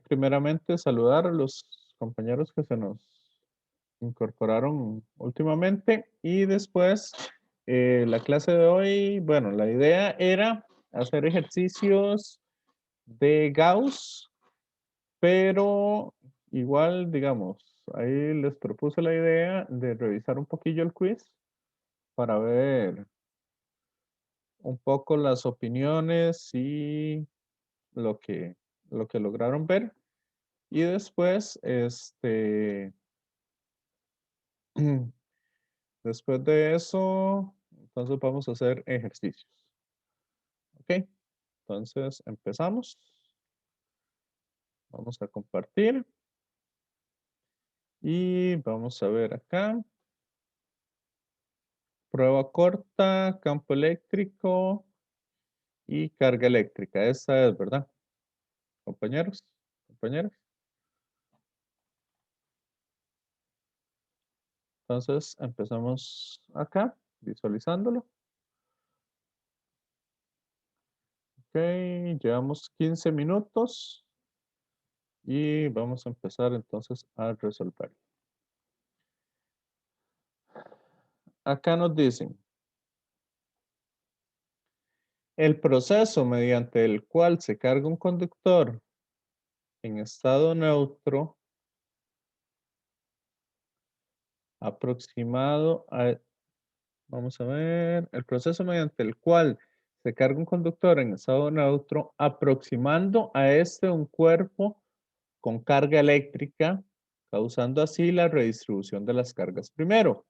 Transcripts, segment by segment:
Primeramente saludar a los compañeros que se nos incorporaron últimamente y después la clase de hoy, bueno, la idea era hacer ejercicios de Gauss, pero igual, digamos, ahí les propuse la idea de revisar un poquillo el quiz para ver un poco las opiniones y lo que, lo que lograron ver. Y después, después de eso, entonces vamos a hacer ejercicios. ¿Ok? Entonces empezamos. Vamos a compartir. Y vamos a ver acá. Prueba corta, campo eléctrico y carga eléctrica. Esta es, ¿verdad? Compañeros, compañeras. Entonces empezamos acá, visualizándolo. Ok, llevamos 15 minutos. Y vamos a empezar entonces a resolver. Acá nos dicen, el proceso mediante el cual se carga un conductor en estado neutro aproximado a, vamos a ver, el proceso mediante el cual se carga un conductor en estado neutro aproximando a este un cuerpo con carga eléctrica, causando así la redistribución de las cargas primero.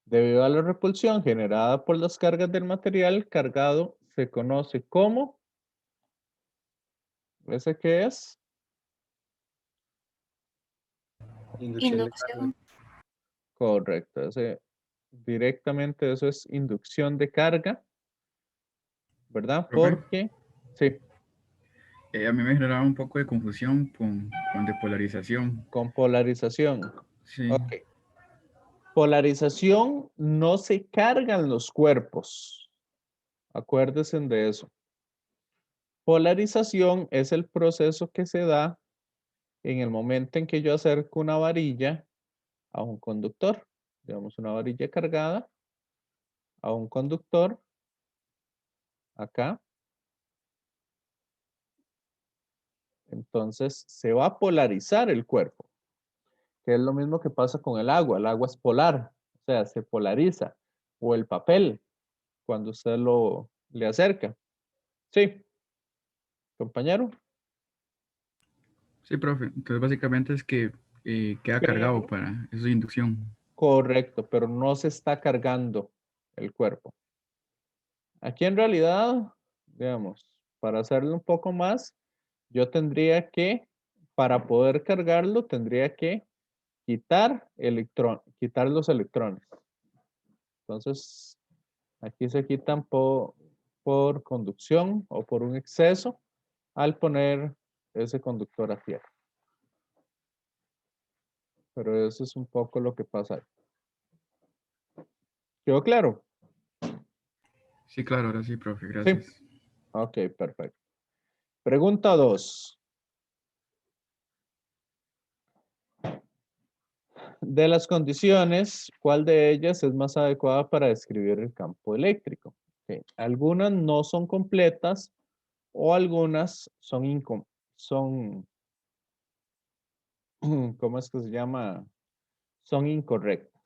Debido a la repulsión generada por las cargas del material cargado, se conoce como, ¿ese qué es? Inducción de carga. Inducción. Correcto, directamente eso es inducción de carga, ¿verdad? Profe, Porque, sí, a mí me generaba un poco de confusión con depolarización. con polarización. Sí, Ok, polarización no se cargan los cuerpos, acuérdense de eso. Polarización es el proceso que se da en el momento en que yo acerco una varilla a un conductor, digamos una varilla cargada a un conductor acá, entonces se va a polarizar el cuerpo, que es lo mismo que pasa con el agua es polar, o sea, se polariza, o el papel cuando usted lo le acerca. Sí, compañero, sí, profe. Entonces básicamente es que queda cargado pero para eso de inducción. correcto, pero no se está cargando el cuerpo. Aquí en realidad, digamos, para hacerlo un poco más, yo tendría que, para poder cargarlo, tendría que quitar los electrones. Entonces, aquí se quitan por conducción o por un exceso al poner ese conductor a tierra. Pero eso es un poco lo que pasa ahí. ¿Quedó claro? Sí, claro, ahora sí, profe, Sí. gracias. Ok, perfecto. Pregunta 2. De las condiciones, ¿cuál de ellas es más adecuada para describir el campo eléctrico? Ok, algunas no son completas o algunas son, ¿cómo es que se llama? Son incorrectas.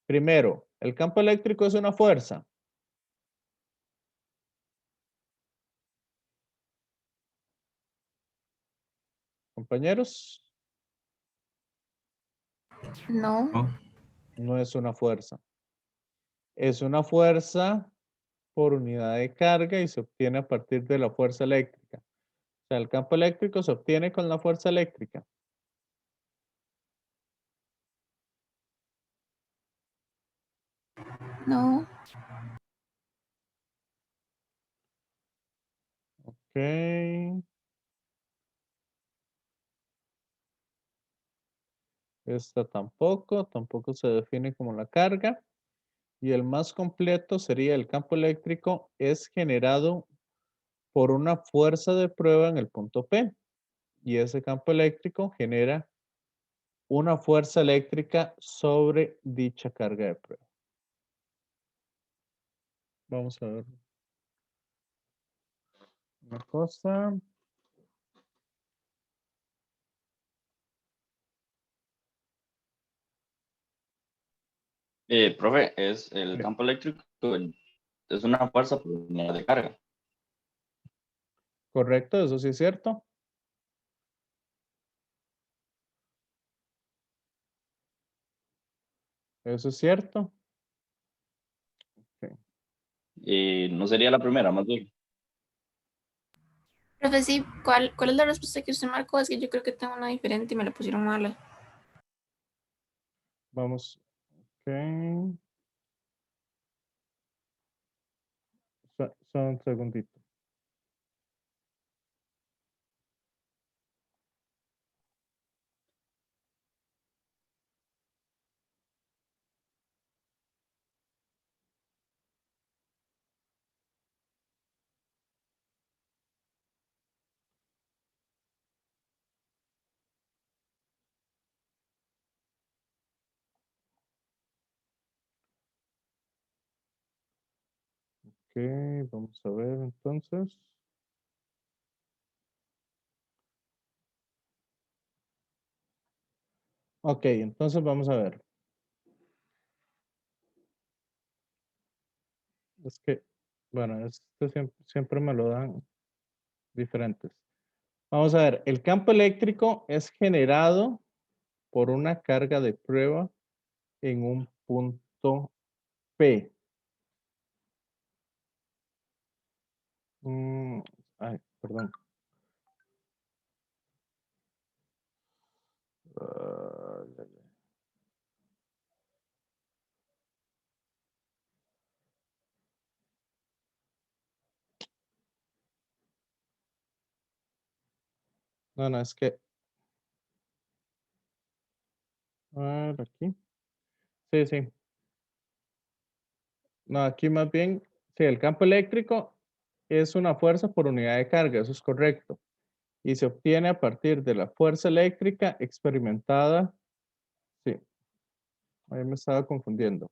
Primero, el campo eléctrico es una fuerza. Compañeros, No, Oh, no es una fuerza. Es una fuerza por unidad de carga y se obtiene a partir de la fuerza eléctrica. O sea, el campo eléctrico se obtiene con la fuerza eléctrica. no, Ok. Esta tampoco se define como la carga. Y el más completo sería el campo eléctrico es generado por una fuerza de prueba en el punto P. Y ese campo eléctrico genera una fuerza eléctrica sobre dicha carga de prueba. Vamos a ver una cosa. Profe, es el campo eléctrico, es una fuerza por unidad de carga. Correcto, eso sí es cierto. Eso es cierto. Y no sería la primera, más bien. Profe, sí, ¿cuál es la respuesta que usted marcó? Es que yo creo que tengo una diferente y me la pusieron mala. Vamos. Ok. Solo un segundito. Ok, vamos a ver entonces. Ok, entonces vamos a ver. Es que, bueno, esto siempre me lo dan diferentes. Vamos a ver, el campo eléctrico es generado por una carga de prueba en un punto P. Ay, perdón. Ya, ya. No, no, es que. A ver, aquí. Sí, sí. No, aquí más bien, sí, el campo eléctrico es una fuerza por unidad de carga, eso es correcto. Y se obtiene a partir de la fuerza eléctrica experimentada. Sí, ahí me estaba confundiendo.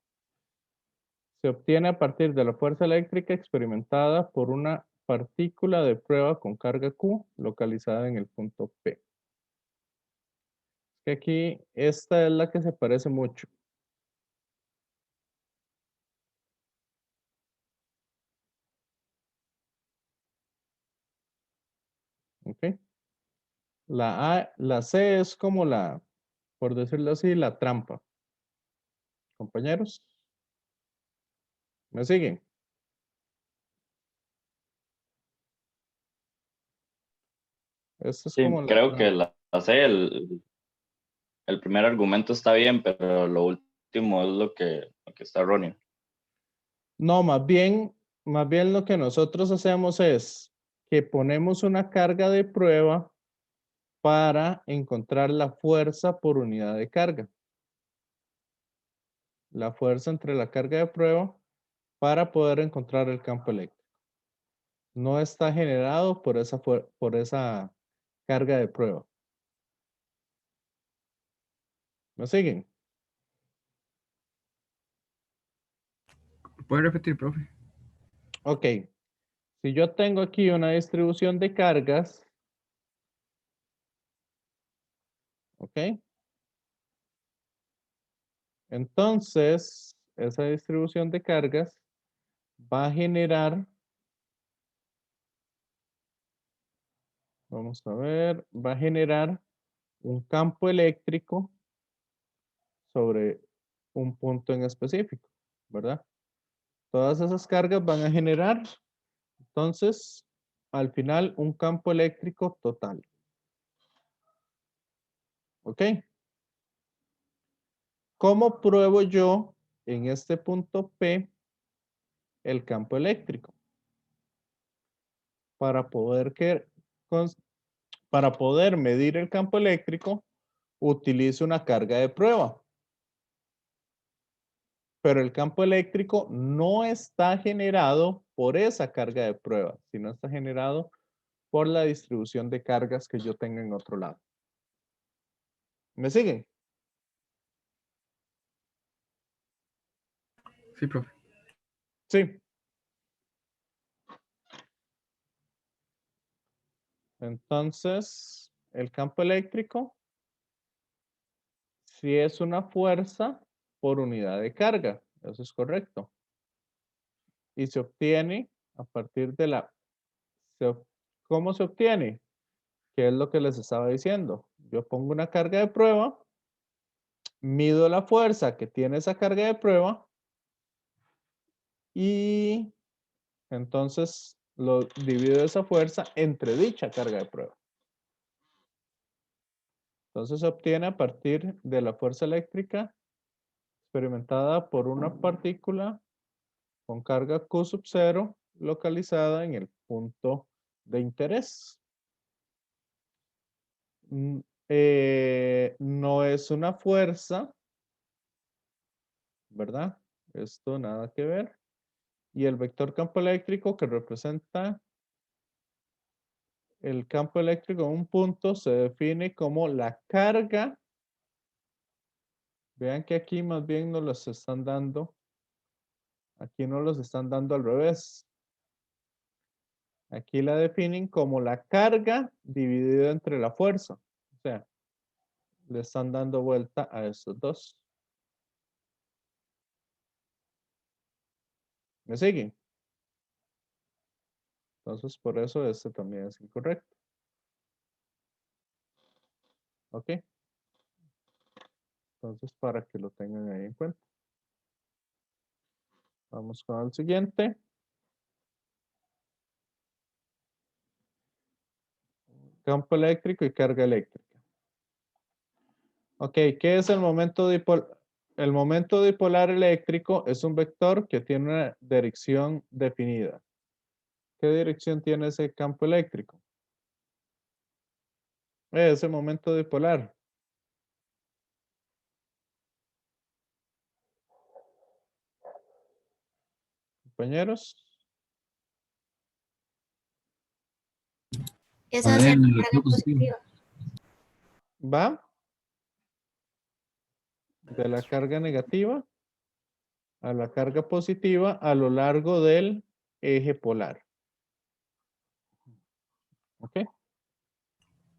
Se obtiene a partir de la fuerza eléctrica experimentada por una partícula de prueba con carga Q localizada en el punto P. Que aquí, esta es la que se parece mucho. ¿Ok? La C es como la, por decirlo así, la trampa. Compañeros, ¿me siguen? Esta es Sí, como la creo que trampa. la C, el primer argumento está bien, pero lo último es lo que está erróneo. No, más bien lo que nosotros hacemos es que ponemos una carga de prueba para encontrar la fuerza por unidad de carga. La fuerza entre la carga de prueba para poder encontrar el campo eléctrico. No está generado por esa carga de prueba. ¿Me siguen? ¿Puede repetir, profe? Ok. Si yo tengo aquí una distribución de cargas, ¿ok? Entonces, esa distribución de cargas va a generar, vamos a ver, va a generar un campo eléctrico sobre un punto en específico, ¿verdad? Todas esas cargas van a generar, entonces, al final, un campo eléctrico total. ¿Ok? ¿Cómo pruebo yo en este punto P el campo eléctrico? Para poder, para poder medir el campo eléctrico, utilizo una carga de prueba. Pero el campo eléctrico no está generado por esa carga de prueba, sino está generado por la distribución de cargas que yo tenga en otro lado. ¿Me siguen? Sí, profe. Sí. Entonces, el campo eléctrico, si es una fuerza por unidad de carga, eso es correcto. Y se obtiene a partir de la... ¿Cómo se obtiene? ¿Qué es lo que les estaba diciendo? Yo pongo una carga de prueba, mido la fuerza que tiene esa carga de prueba y entonces lo divido esa fuerza entre dicha carga de prueba. Entonces se obtiene a partir de la fuerza eléctrica experimentada por una partícula con carga Q sub 0 localizada en el punto de interés. No es una fuerza, ¿verdad? Esto nada que ver. Y el vector campo eléctrico que representa el campo eléctrico en un punto se define como la carga. Vean que aquí más bien nos los están dando. Aquí no los están dando al revés. Aquí la definen como la carga dividida entre la fuerza. O sea, le están dando vuelta a estos dos. ¿Me siguen? Entonces, por eso este también es incorrecto. ¿Ok? Entonces, para que lo tengan ahí en cuenta. Vamos con el siguiente. Campo eléctrico y carga eléctrica. Ok, ¿qué es el momento dipolar? El momento dipolar eléctrico es un vector que tiene una dirección definida. ¿Qué dirección tiene ese campo eléctrico? Ese momento dipolar. Compañeros. Es A hacia ver, la carga negativo, positivo. positiva. Va de la carga negativa a la carga positiva a lo largo del eje polar. ¿Ok?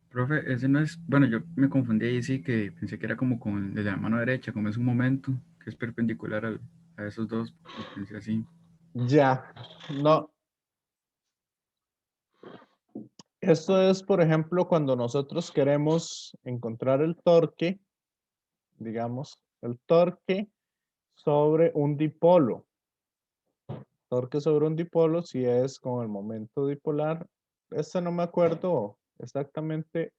Profe, ese no es, bueno, yo me confundí ahí, sí, que pensé que era como con desde la mano derecha, como es un momento que es perpendicular a esos dos, lo pensé así. Ya, no. Esto es, por ejemplo, cuando nosotros queremos encontrar el torque, digamos, el torque sobre un dipolo. Torque sobre un dipolo si es con el momento dipolar. Este no me acuerdo exactamente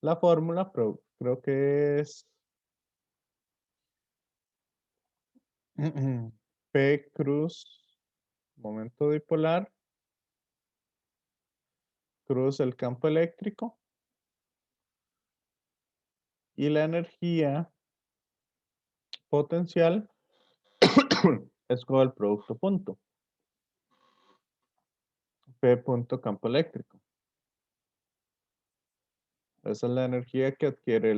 la fórmula, pero creo que es P cruz momento dipolar cruz el campo eléctrico y la energía potencial es con el producto punto. P punto campo eléctrico. Esa es la energía que adquiere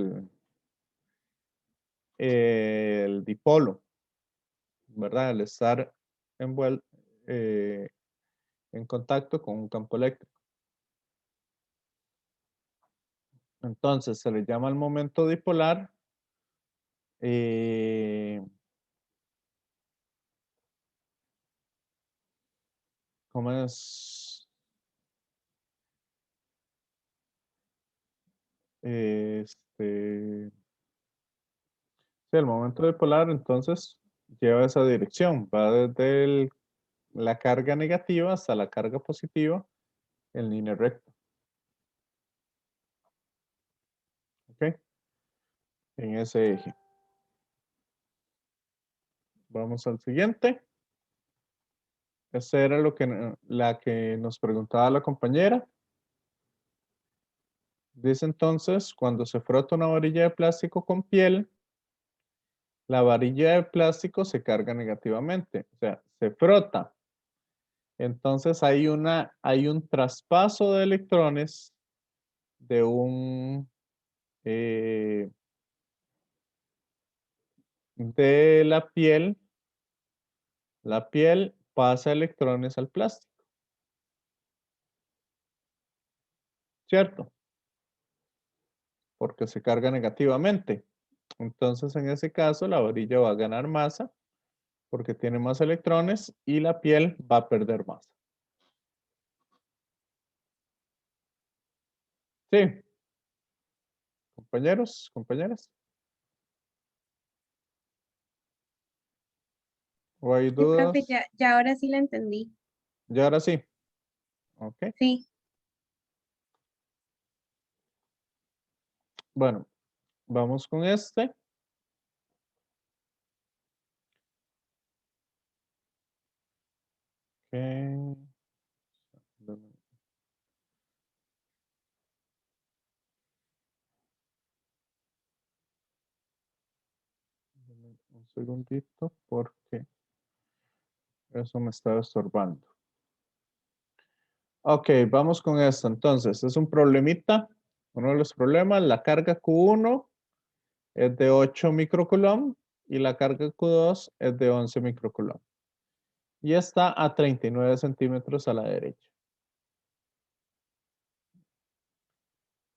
el dipolo, ¿verdad? Al estar envuelto en contacto con un campo eléctrico. Entonces se le llama el momento dipolar. ¿Cómo es? Sí, el momento dipolar entonces lleva esa dirección. Va desde la carga negativa hasta la carga positiva en línea recta. ¿Ok? En ese eje. Vamos al siguiente. Esa era la que nos preguntaba la compañera. Dice entonces, cuando se frota una varilla de plástico con piel, la varilla de plástico se carga negativamente. O sea, se frota. Entonces hay un traspaso de electrones de de la piel. La piel pasa electrones al plástico. ¿Cierto? Porque se carga negativamente. Entonces, en ese caso, la varilla va a ganar masa porque tiene más electrones y la piel va a perder masa. Sí. Compañeros, compañeras. ¿O hay Sí, profe, dudas? ya ahora sí la entendí. Y ahora sí. Ok. Sí. Bueno, vamos con este. Ok. Un segundito porque eso me estaba estorbando. Ok, vamos con esto. Entonces, es un problemita. Uno de los problemas, la carga Q1 es de 8 microcoulomb y la carga Q2 es de 11 microcoulomb. Y está a 39 centímetros a la derecha.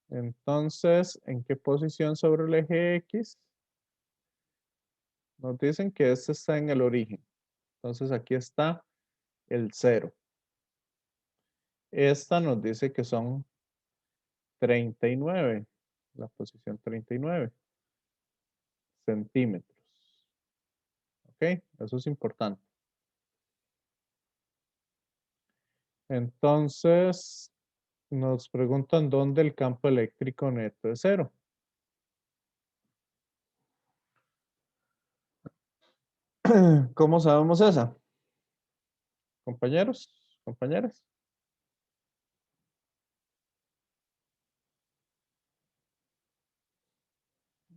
Entonces, ¿en qué posición sobre el eje X? Nos dicen que este está en el origen. Entonces, aquí está el 0. Esta nos dice que son 39, la posición 39 centímetros. ¿Ok? Eso es importante. Entonces, nos preguntan dónde el campo eléctrico neto es 0. ¿Cómo sabemos esa? Compañeros, compañeras.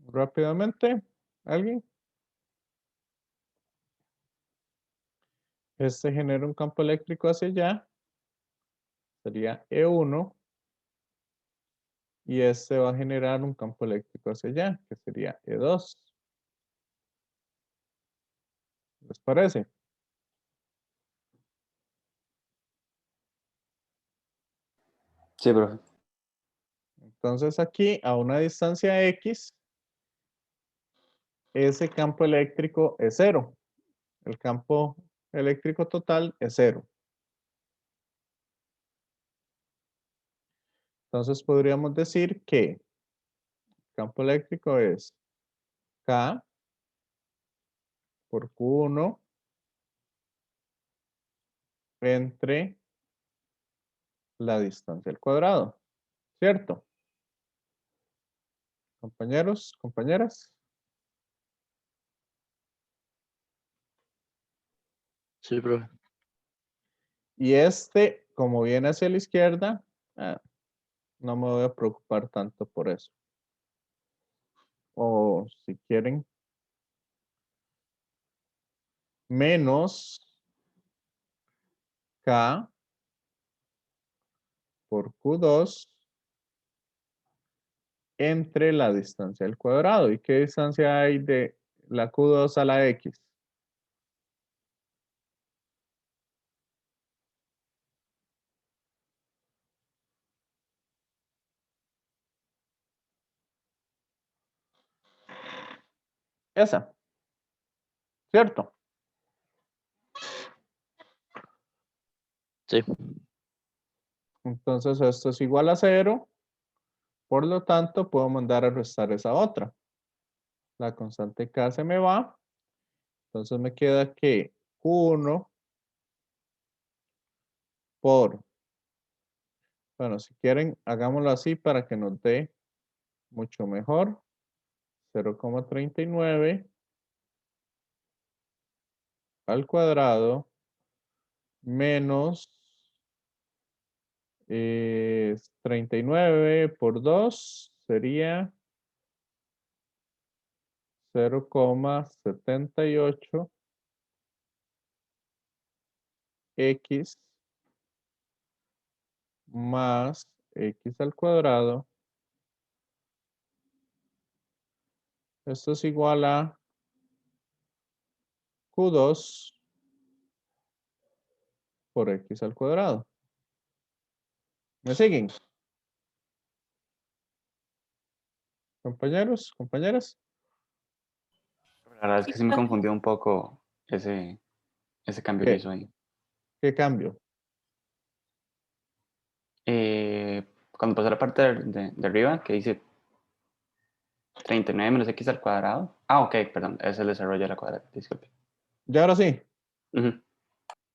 Rápidamente, ¿alguien? Este genera un campo eléctrico hacia allá. Sería E1. Y este va a generar un campo eléctrico hacia allá, que sería E2. ¿Les parece? Sí, profe. Entonces aquí, a una distancia X, ese campo eléctrico es 0. El campo eléctrico total es 0. Entonces podríamos decir que el campo eléctrico es K por Q1 entre la distancia al cuadrado. ¿Cierto? Compañeros, compañeras. Sí, profe. Y este, como viene hacia la izquierda, no me voy a preocupar tanto por eso. O si quieren, menos K por Q2 entre la distancia al cuadrado. ¿Y qué distancia hay de la Q2 a la X? Esa, ¿cierto? Sí. Entonces esto es igual a 0. Por lo tanto, puedo mandar a restar esa otra. La constante K se me va. Entonces me queda que Q1 por, bueno, si quieren, hagámoslo así para que nos dé mucho mejor. 0,39 al cuadrado menos 39 por 2 sería 0,78 x más x al cuadrado. Esto es igual a Q2 por x al cuadrado. ¿Me siguen? Compañeros, compañeras. La verdad es Sí, que sí me profe. confundió un poco ese cambio que ¿Qué? hizo ahí. ¿Qué cambio? Cuando pasó la parte de arriba, que dice 39 menos x al cuadrado. Ah, ok, perdón, es el desarrollo de la cuadrada, disculpe. ¿Ya ahora sí? Ujú.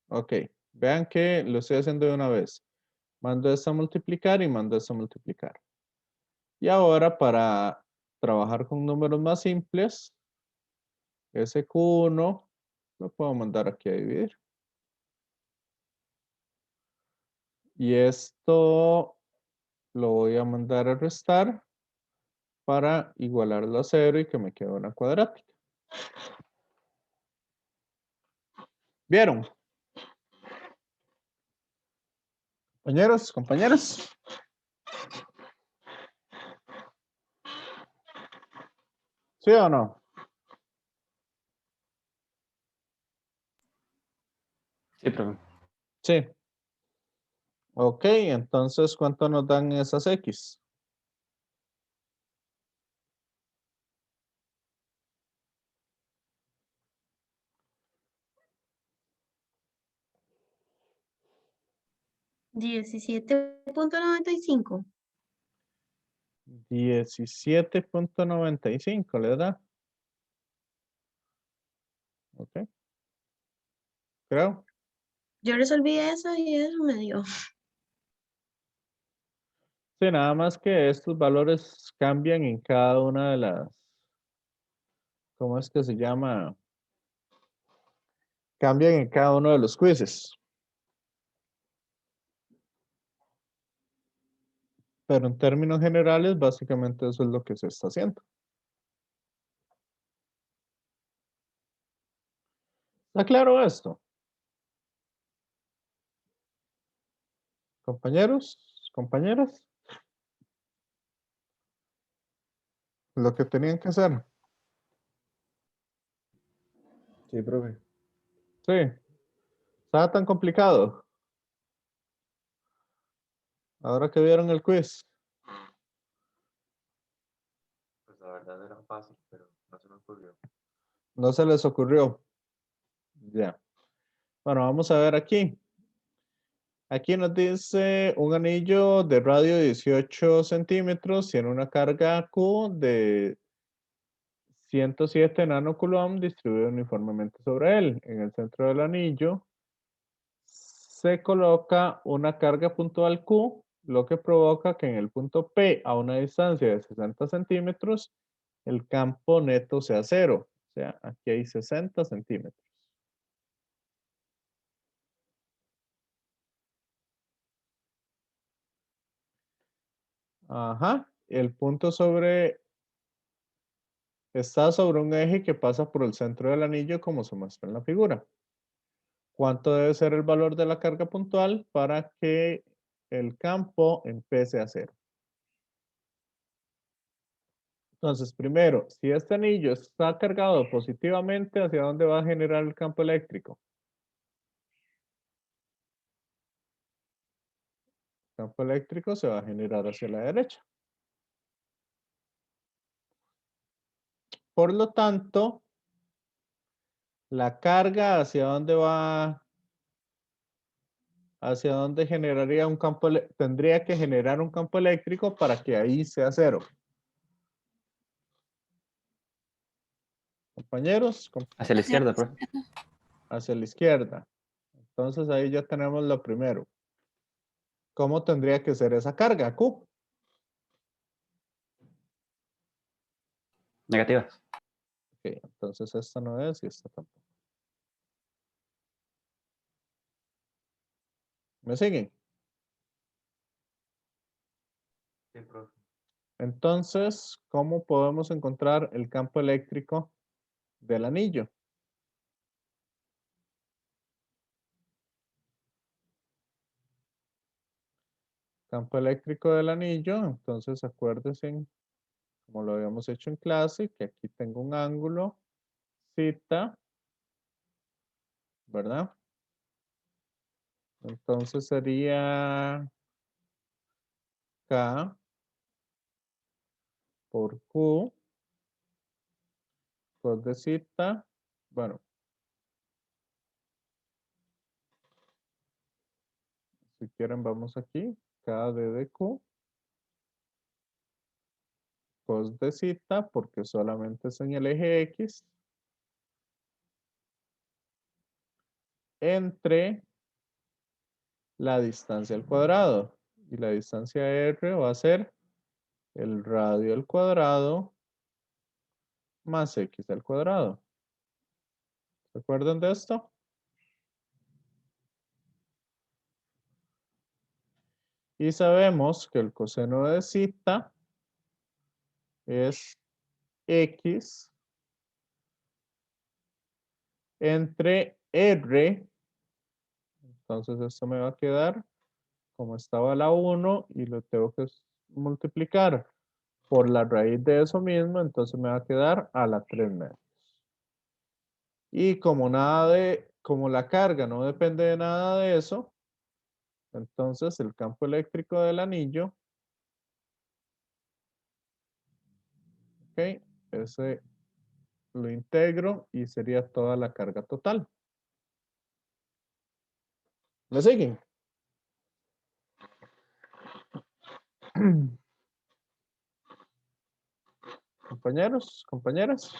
Ok. Vean que lo estoy haciendo de una vez. Mando esto a multiplicar y mando esto a multiplicar. Y ahora para trabajar con números más simples, ese Q1 lo puedo mandar aquí a dividir. Y esto lo voy a mandar a restar para igualarlo a 0 y que me quede una cuadrática. ¿Vieron? Compañeros, compañeras. ¿Sí o no? Sí, profe. Sí. Ok, entonces, ¿cuánto nos dan esas X? $17.95. 17.95, ¿le da? Ok, creo. Yo resolví eso y eso me dio. Sí, nada más que estos valores cambian en cada una de las, ¿cómo es que se llama? Cambian en cada uno de los quizzes. Pero en términos generales, básicamente eso es lo que se está haciendo. ¿Está claro esto? Compañeros, compañeras, lo que tenían que hacer. Sí, profe. Sí, estaba tan complicado. Ahora que vieron el quiz, Pues la verdad era fácil, pero no se me ocurrió. no se les ocurrió. Ya. Bueno, vamos a ver aquí. Aquí nos dice un anillo de radio de 18 centímetros tiene una carga Q de 107 nanocoulomb distribuido uniformemente sobre él. En el centro del anillo se coloca una carga puntual Q, lo que provoca que en el punto P, a una distancia de 60 centímetros, el campo neto sea cero. O sea, aquí hay 60 centímetros. Ajá. El punto está sobre un eje que pasa por el centro del anillo como se muestra en la figura. ¿Cuánto debe ser el valor de la carga puntual para que el campo empiece a cero? Entonces, primero, si este anillo está cargado positivamente, ¿hacia dónde va a generar el campo eléctrico? El campo eléctrico se va a generar hacia la derecha. Por lo tanto, la carga hacia dónde va, hacia dónde generaría un campo, tendría que generar un campo eléctrico para que ahí sea cero. Compañeros, Hacia la izquierda, profe. hacia la izquierda. Entonces ahí ya tenemos lo primero. ¿Cómo tendría que ser esa carga? Q. Negativas. Ok, entonces esta no es y esta tampoco. ¿Me siguen? Sí, profe. Entonces, ¿cómo podemos encontrar el campo eléctrico del anillo? campo eléctrico del anillo, entonces acuérdense, como lo habíamos hecho en clase, que aquí tengo un ángulo, θ, ¿verdad? Entonces sería K por Q, cos de θ, bueno, si quieren vamos aquí, K de Q, cos de θ, porque solamente es en el eje X, entre la distancia al cuadrado. Y la distancia R va a ser el radio al cuadrado más X al cuadrado. ¿Se acuerdan de esto? Y sabemos que el coseno de θ es X entre R. Entonces esto me va a quedar como estaba la 1 y lo tengo que multiplicar por la raíz de eso mismo, entonces me va a quedar a la 3 medios. Y como como la carga no depende de nada de eso, entonces el campo eléctrico del anillo, ok, ese lo integro y sería toda la carga total. ¿Me siguen? Compañeros, compañeras.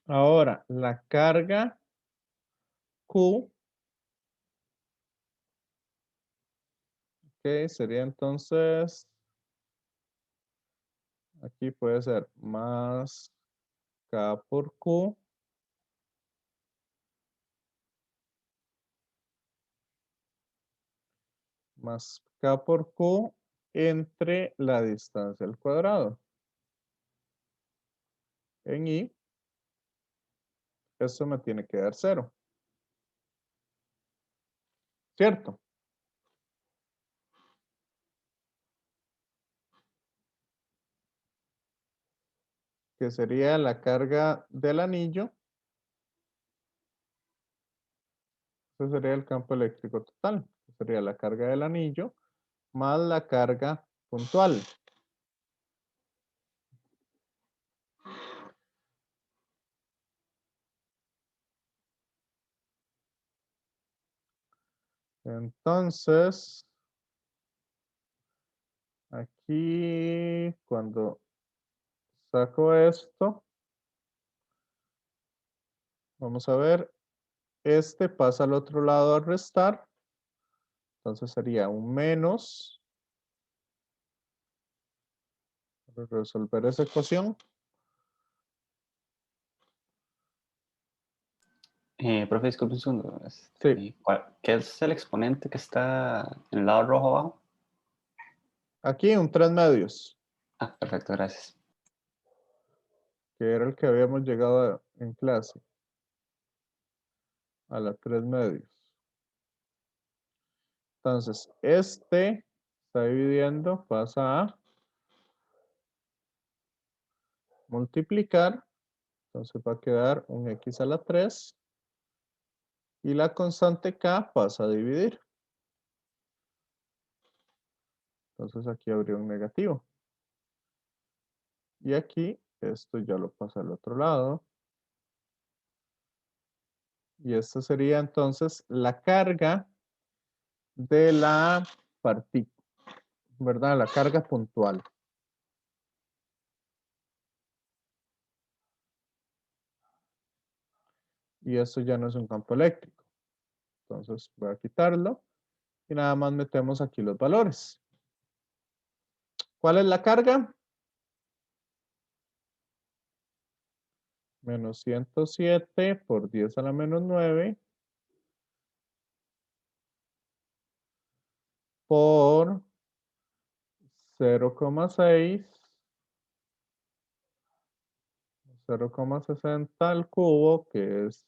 Ahora, la carga Q, ok, sería entonces, aquí puede ser más K por Q más K por Q entre la distancia al cuadrado. En I, eso me tiene que dar 0. ¿Cierto? Que sería la carga del anillo. Ese sería el campo eléctrico total. Sería la carga del anillo más la carga puntual. Entonces, aquí cuando saco esto, vamos a ver, este pasa al otro lado a restar. Entonces sería un menos. Para resolver esa ecuación. Profe, disculpe un segundo. Sí. ¿Qué es el exponente que está en el lado rojo abajo? Aquí un 3 medios, Ah, perfecto, gracias. que era el que habíamos llegado en clase. A la 3 medios. Entonces, este está dividiendo, pasa a multiplicar. Entonces va a quedar un x a la 3. Y la constante k pasa a dividir. Entonces aquí habría un negativo. Y aquí, esto ya lo pasa al otro lado. Y esta sería entonces la carga de la partícula, ¿verdad? La carga puntual. Y esto ya no es un campo eléctrico. Entonces voy a quitarlo y nada más metemos aquí los valores. ¿Cuál es la carga? Menos 107 por 10 a la menos 9 por 0,6, 0,60 al cubo, que es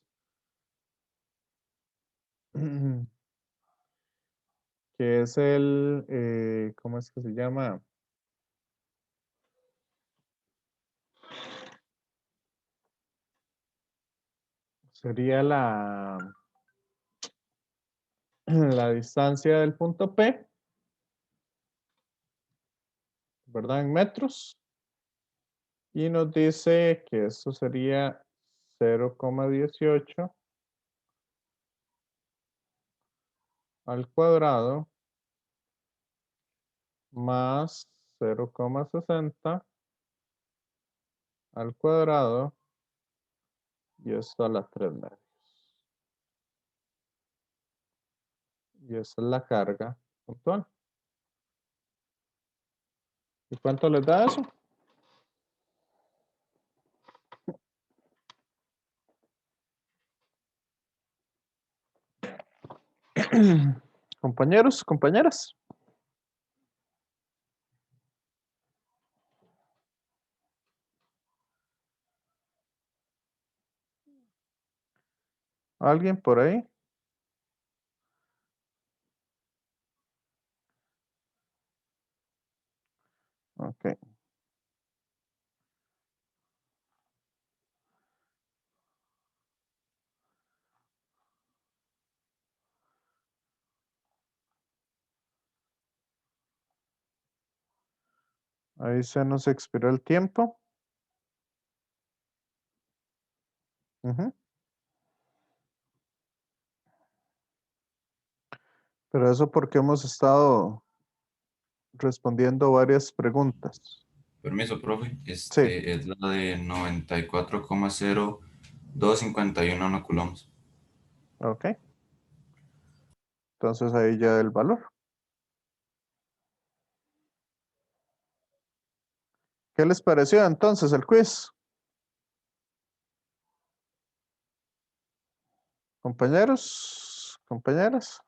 que es el, ¿cómo es que se llama? Sería la distancia del punto P, ¿verdad? En metros. Y nos dice que esto sería 0,18 al cuadrado más 0,60 al cuadrado y esto a la 3 medios. Y esa es la carga puntual. ¿Y cuánto les da eso? Compañeros, compañeras. ¿Alguien por ahí? Ok. Ahí se nos expiró el tiempo. Ujú. Pero eso porque hemos estado respondiendo varias preguntas. Permiso, profe. Sí, Es la de 94,0251 coulombs. ok. Entonces ahí ya el valor. ¿Qué les pareció entonces el quiz? Compañeros, compañeras.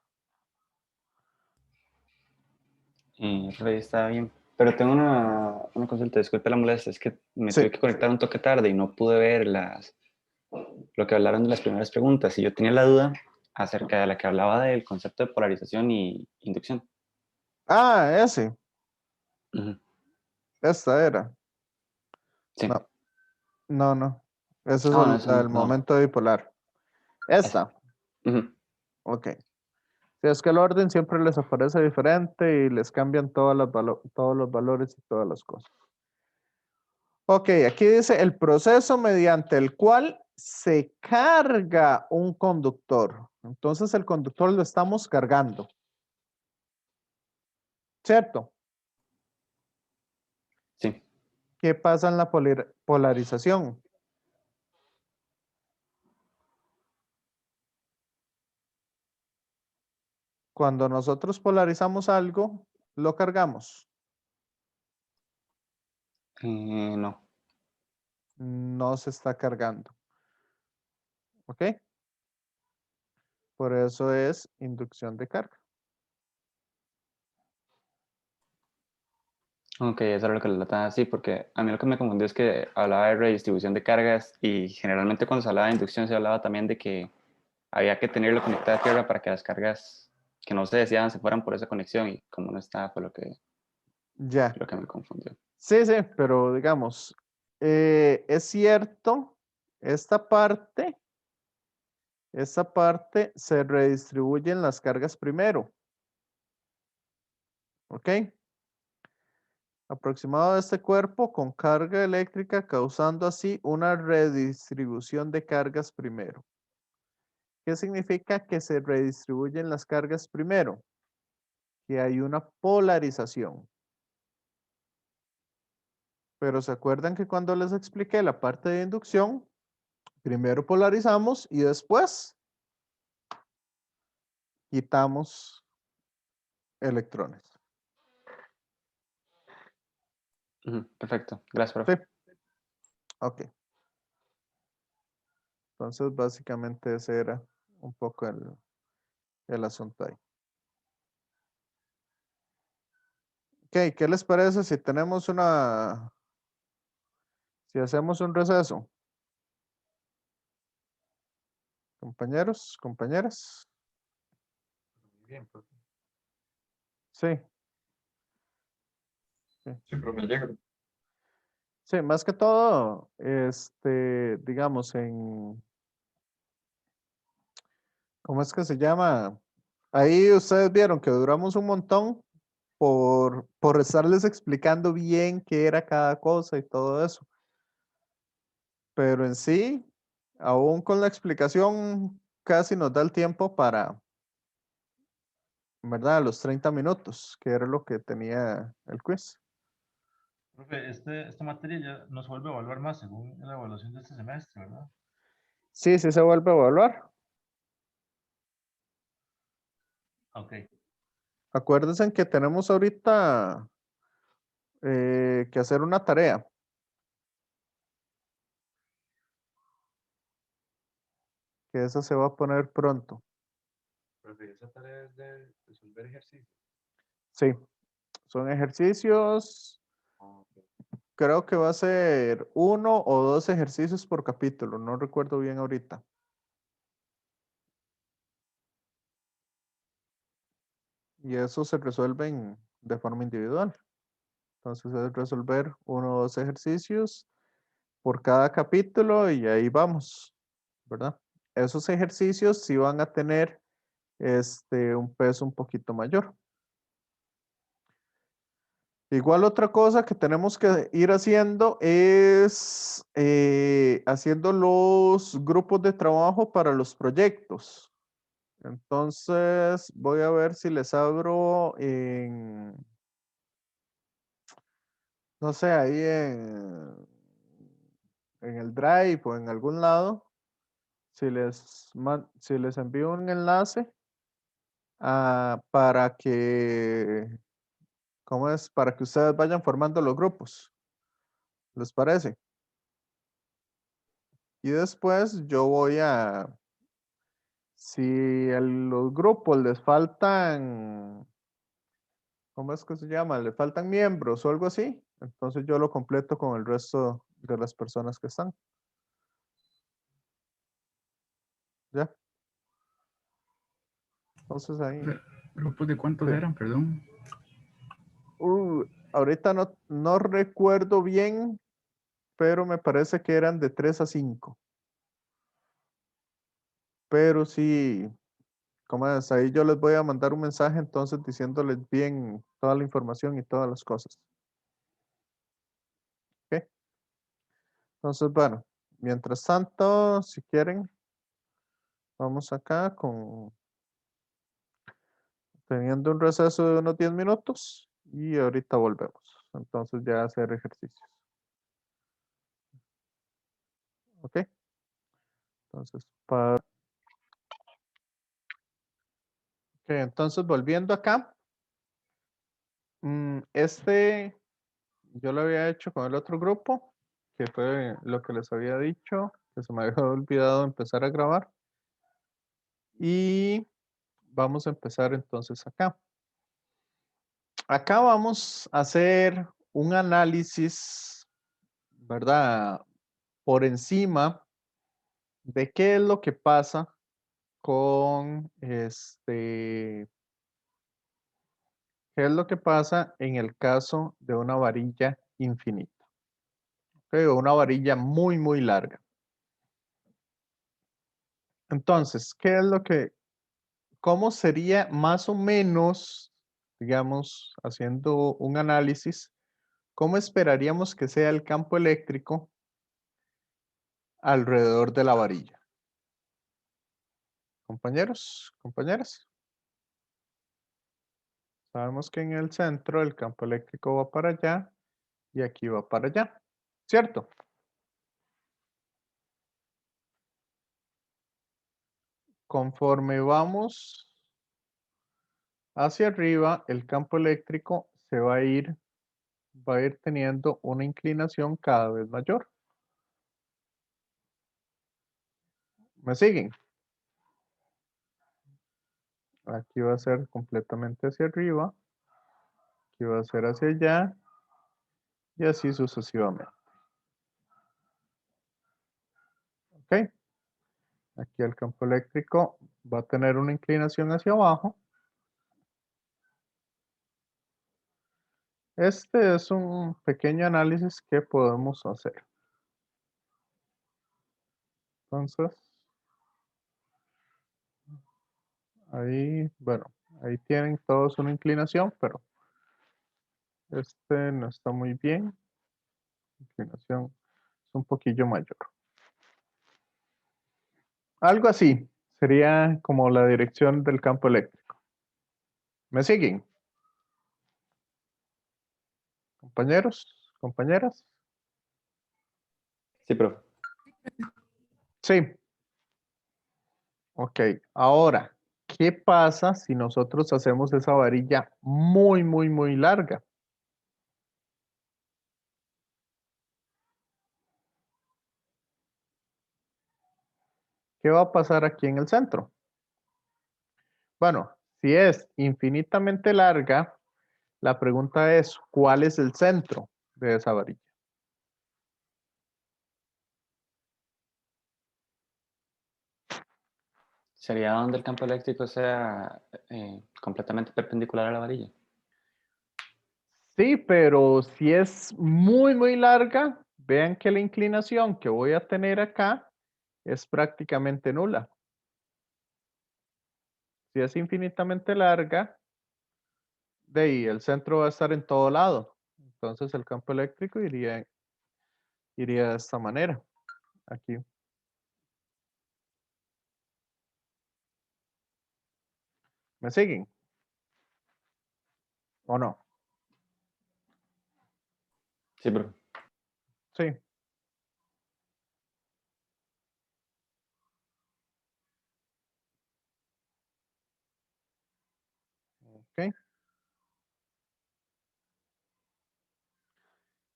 Rey, está bien. Pero tengo una consulta, disculpe la molestia, es que me Sí. tuve que conectar un toque tarde y no pude ver lo que hablaron de las primeras preguntas y yo tenía la duda acerca de la que hablaba del concepto de polarización y inducción. Ah, ese. Ujú. Esta era. Sí. No, no, no. Ese es Ah, no, eso el no. momento bipolar. Eso. Esta. Ujú. Ok. Si es que el orden siempre les aparece diferente y les cambian todos los valores y todas las cosas. Ok, aquí dice el proceso mediante el cual se carga un conductor. Entonces el conductor lo estamos cargando. ¿Cierto? Sí. ¿Qué pasa en la polarización? Cuando nosotros polarizamos algo, lo cargamos. No. No se está cargando. ¿Ok? Por eso es inducción de carga. Ok, eso era lo que le trataba así, porque a mí lo que me confundió es que hablaba de redistribución de cargas y generalmente cuando se hablaba de inducción se hablaba también de que había que tenerlo conectado a tierra para que las cargas que no se deseaban se fueran por esa conexión y como no estaba fue Ya. lo que me confundió. Sí, sí, pero digamos, es cierto, esta parte se redistribuyen las cargas primero. ¿Ok? Aproximado de este cuerpo con carga eléctrica causando así una redistribución de cargas primero. ¿Qué significa que se redistribuyen las cargas primero? Que hay una polarización. Pero ¿se acuerdan que cuando les expliqué la parte de inducción, primero polarizamos y después quitamos electrones? Ujú, perfecto, gracias, Sí, profe. ok. Entonces, básicamente ese era un poco el asunto ahí. Ok, ¿qué les parece si si hacemos un receso? Compañeros, compañeras. Bien, profe. Sí, Sí, profe, llega. sí, más que todo, digamos, ¿cómo es que se llama? Ahí ustedes vieron que duramos un montón por estarles explicando bien qué era cada cosa y todo eso. Pero en sí, aún con la explicación, casi nos da el tiempo para, ¿verdad? Los 30 minutos, que era lo que tenía el quiz. Profe, esta materia ya no se vuelve a evaluar más según la evaluación de este semestre, ¿verdad? Sí, sí se vuelve a evaluar. Ok. Acuérdense que tenemos ahorita que hacer una tarea. Que esa se va a poner pronto. Profe, esa tarea es de resolver ejercicios. Sí, son ejercicios. Creo que va a ser 1 o 2 ejercicios por capítulo. No recuerdo bien ahorita. Y eso se resuelven de forma individual. Entonces es resolver 1 o 2 ejercicios por cada capítulo y ahí vamos, ¿verdad? Esos ejercicios sí van a tener un peso un poquito mayor. Igual otra cosa que tenemos que ir haciendo es haciendo los grupos de trabajo para los proyectos. Entonces voy a ver si les abro no sé, ahí en el Drive o en algún lado, si les envío un enlace para que, ¿cómo es? Para que ustedes vayan formando los grupos. ¿Les parece? Y después yo voy si a los grupos les faltan, ¿cómo es que se llama? Le faltan miembros o algo así, entonces yo lo completo con el resto de las personas que están. ¿Ya? Entonces ahí. ¿Grupos de cuántos Sí. eran, perdón? Ahorita no recuerdo bien, pero me parece que eran de 3 a 5. Pero sí, como es, ahí yo les voy a mandar un mensaje entonces diciéndoles bien toda la información y todas las cosas. ¿Ok? Entonces, bueno, mientras tanto, si quieren, vamos acá teniendo un receso de unos 10 minutos y ahorita volvemos. Entonces ya a hacer ejercicios. ¿Ok? Entonces, entonces volviendo acá, yo lo había hecho con el otro grupo, que fue lo que les había dicho, que se me había olvidado empezar a grabar. Y vamos a empezar entonces acá. Acá vamos a hacer un análisis, ¿verdad? Por encima de qué es lo que pasa con qué es lo que pasa en el caso de una varilla infinita. ¿Ok? O una varilla muy, muy larga. Entonces, cómo sería más o menos, digamos, haciendo un análisis, cómo esperaríamos que sea el campo eléctrico alrededor de la varilla? Compañeros, compañeras. Sabemos que en el centro el campo eléctrico va para allá y aquí va para allá, ¿cierto? Conforme vamos hacia arriba, el campo eléctrico va a ir teniendo una inclinación cada vez mayor. ¿Me siguen? Aquí va a ser completamente hacia arriba, aquí va a ser hacia allá y así sucesivamente. ¿Ok? Aquí el campo eléctrico va a tener una inclinación hacia abajo Este es un pequeño análisis que podemos hacer. Entonces, ahí, bueno, ahí tienen todos una inclinación, pero este no está muy bien. Inclinación es un poquillo mayor. Algo así sería como la dirección del campo eléctrico. ¿Me siguen? Compañeros, compañeras. Sí, profe. Sí. Ok, ahora, ¿qué pasa si nosotros hacemos esa varilla muy, muy, muy larga? ¿Qué va a pasar aquí en el centro? Bueno, si es infinitamente larga, la pregunta es, ¿cuál es el centro de esa varilla? Sería donde el campo eléctrico sea completamente perpendicular a la varilla. Sí, pero si es muy, muy larga, vean que la inclinación que voy a tener acá es prácticamente nula. Si es infinitamente larga, de ahí el centro va a estar en todo lado. Entonces el campo eléctrico iría de esta manera. Aquí. ¿Me siguen? ¿O no? Sí, profe. Sí. Ok.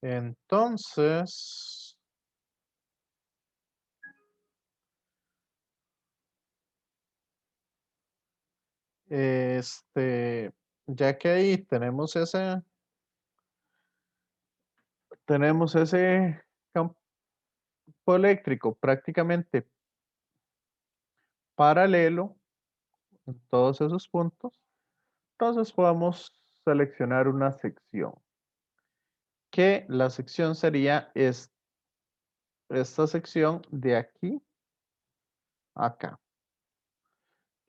Entonces, ya que ahí tenemos ese campo eléctrico prácticamente paralelo en todos esos puntos, entonces podemos seleccionar una sección, que la sección sería esta sección de aquí a acá,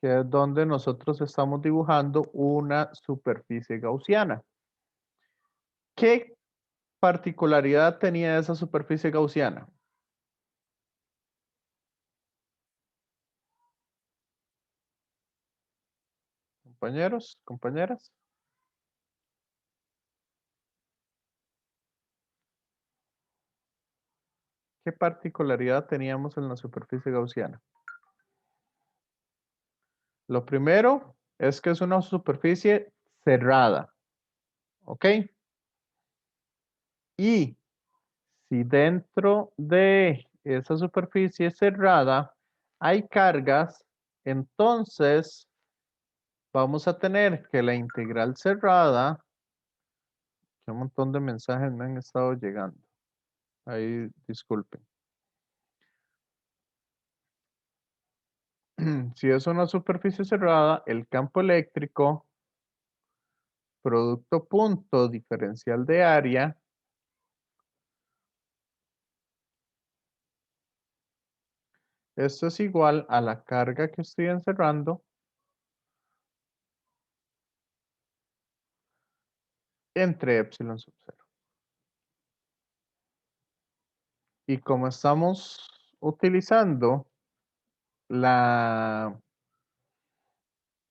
que es donde nosotros estamos dibujando una superficie gaussiana. ¿Qué particularidad tenía esa superficie gaussiana? Compañeros, compañeras. ¿Qué particularidad teníamos en la superficie gaussiana? Lo primero es que es una superficie cerrada, ¿ok? Y si dentro de esa superficie cerrada hay cargas, entonces vamos a tener que la integral cerrada, que un montón de mensajes me han estado llegando. Ahí, disculpen. Si es una superficie cerrada, el campo eléctrico, producto punto diferencial de área, esto es igual a la carga que estoy encerrando entre epsilon sub 0. Y como estamos utilizando la,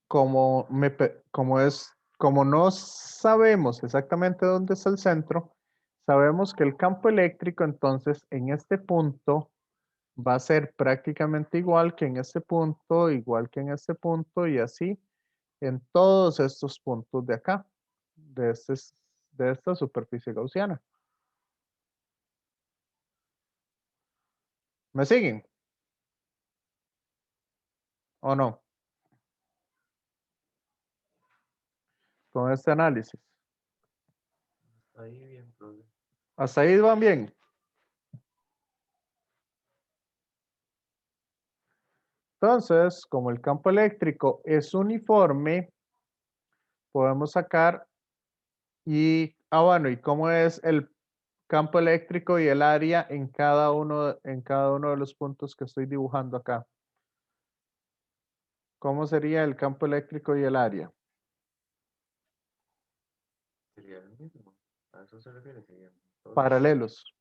como no sabemos exactamente dónde está el centro, sabemos que el campo eléctrico entonces en este punto va a ser prácticamente igual que en este punto, igual que en este punto y así en todos estos puntos de acá, de esta superficie gaussiana. ¿Me siguen? ¿O no? Con este análisis. Ahí bien, profe. ¿Hasta ahí van bien? Entonces, como el campo eléctrico es uniforme, podemos sacar y bueno, ¿y cómo es el campo eléctrico y el área en cada uno de los puntos que estoy dibujando acá? ¿Cómo sería el campo eléctrico y el área? Sería lo mismo. A eso se refiere, serían todos Paralelos.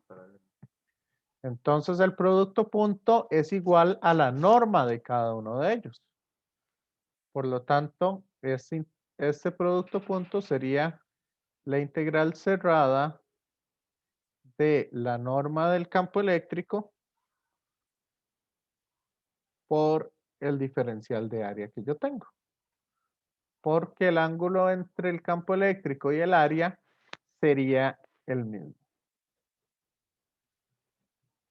paralelos. Entonces el producto punto es igual a la norma de cada uno de ellos. Por lo tanto, este producto punto sería la integral cerrada de la norma del campo eléctrico por el diferencial de área que yo tengo. Porque el ángulo entre el campo eléctrico y el área sería el mismo.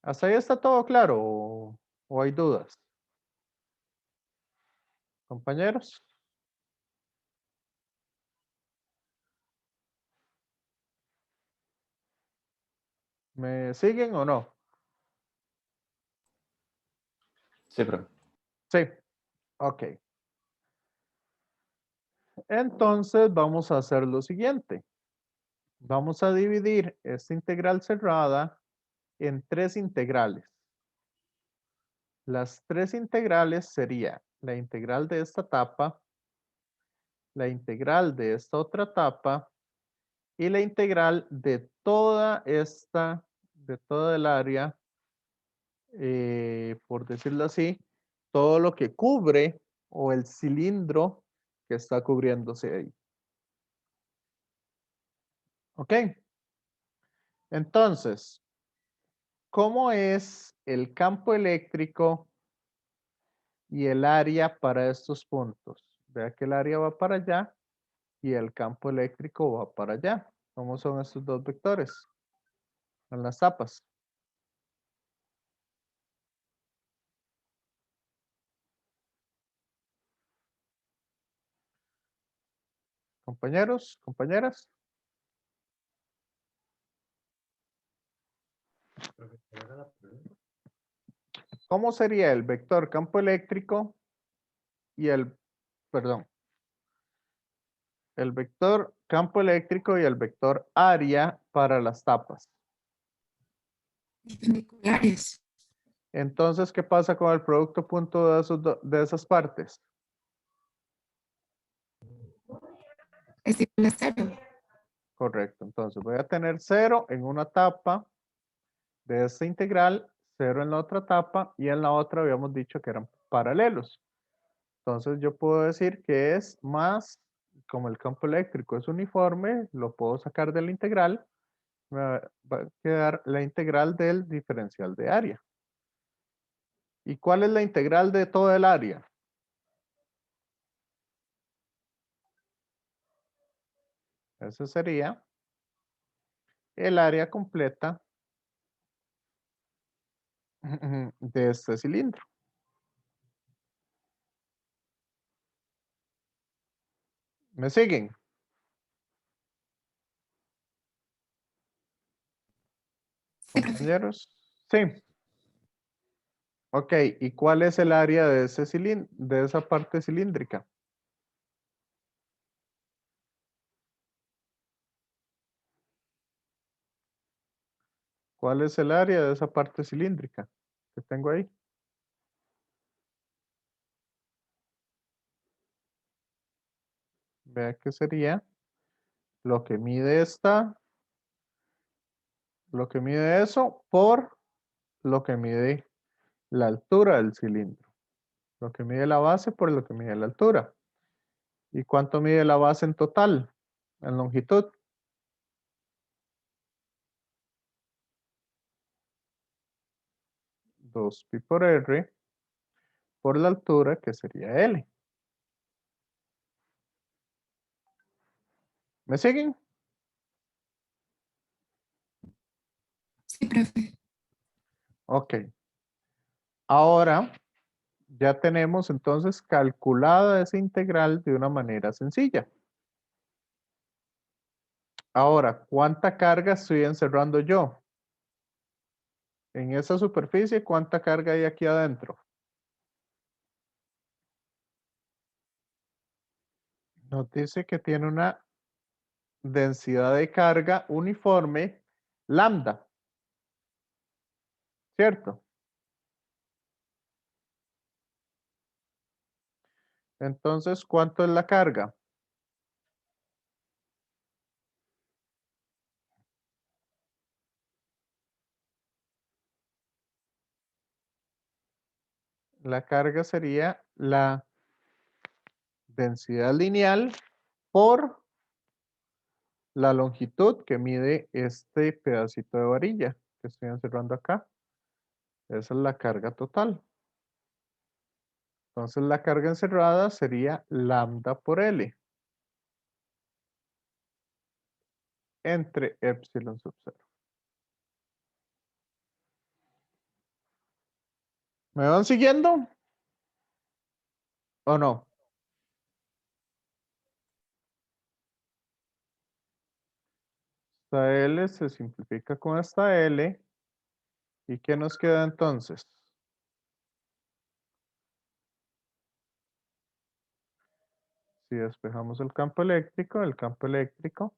¿Hasta ahí está todo claro o hay dudas? Compañeros. ¿Me siguen o no? Sí, profe. Sí. Ok. Entonces vamos a hacer lo siguiente. Vamos a dividir esta integral cerrada en 3 integrales. Las 3 integrales sería la integral de esta etapa, la integral de esta otra etapa y la integral de toda el área, por decirlo así, todo lo que cubre o el cilindro que está cubriéndose ahí. ¿Ok? Entonces, ¿cómo es el campo eléctrico y el área para estos puntos? Vea que el área va para allá y el campo eléctrico va para allá. ¿Cómo son estos dos vectores? En las tapas. Compañeros, compañeras. ¿Cómo sería el vector campo eléctrico y perdón, el vector campo eléctrico y el vector área para las tapas? Perpendiculares. Entonces, ¿qué pasa con el producto punto de esas partes? Es igual a 0. Correcto. Entonces, voy a tener 0 en una tapa de esta integral, 0 en la otra tapa y en la otra habíamos dicho que eran paralelos. Entonces, yo puedo decir que es más, como el campo eléctrico es uniforme, lo puedo sacar de la integral, me va a quedar la integral del diferencial de área. ¿Y cuál es la integral de todo el área? Ese sería el área completa de este cilindro. ¿Me siguen? Compañeros. Sí. Ok, ¿y cuál es el área de de esa parte cilíndrica? ¿Cuál es el área de esa parte cilíndrica que tengo ahí? Vea que sería lo que mide lo que mide eso por lo que mide la altura del cilindro. Lo que mide la base por lo que mide la altura. ¿Y cuánto mide la base en total? En longitud. 2pi por r por la altura que sería L. ¿Me siguen? Sí, profe. Ok. Ahora ya tenemos entonces calculada esa integral de una manera sencilla. Ahora, ¿cuánta carga estoy encerrando yo? En esa superficie, ¿cuánta carga hay aquí adentro? Nos dice que tiene una densidad de carga uniforme lambda. ¿Cierto? Entonces, ¿cuánto es la carga? La carga sería la densidad lineal por la longitud que mide este pedacito de varilla que estoy encerrando acá. Esa es la carga total. Entonces la carga encerrada sería lambda por L entre epsilon sub 0. ¿Me van siguiendo? ¿O no? Esta L se simplifica con esta L. ¿Y qué nos queda entonces? Si despejamos el campo eléctrico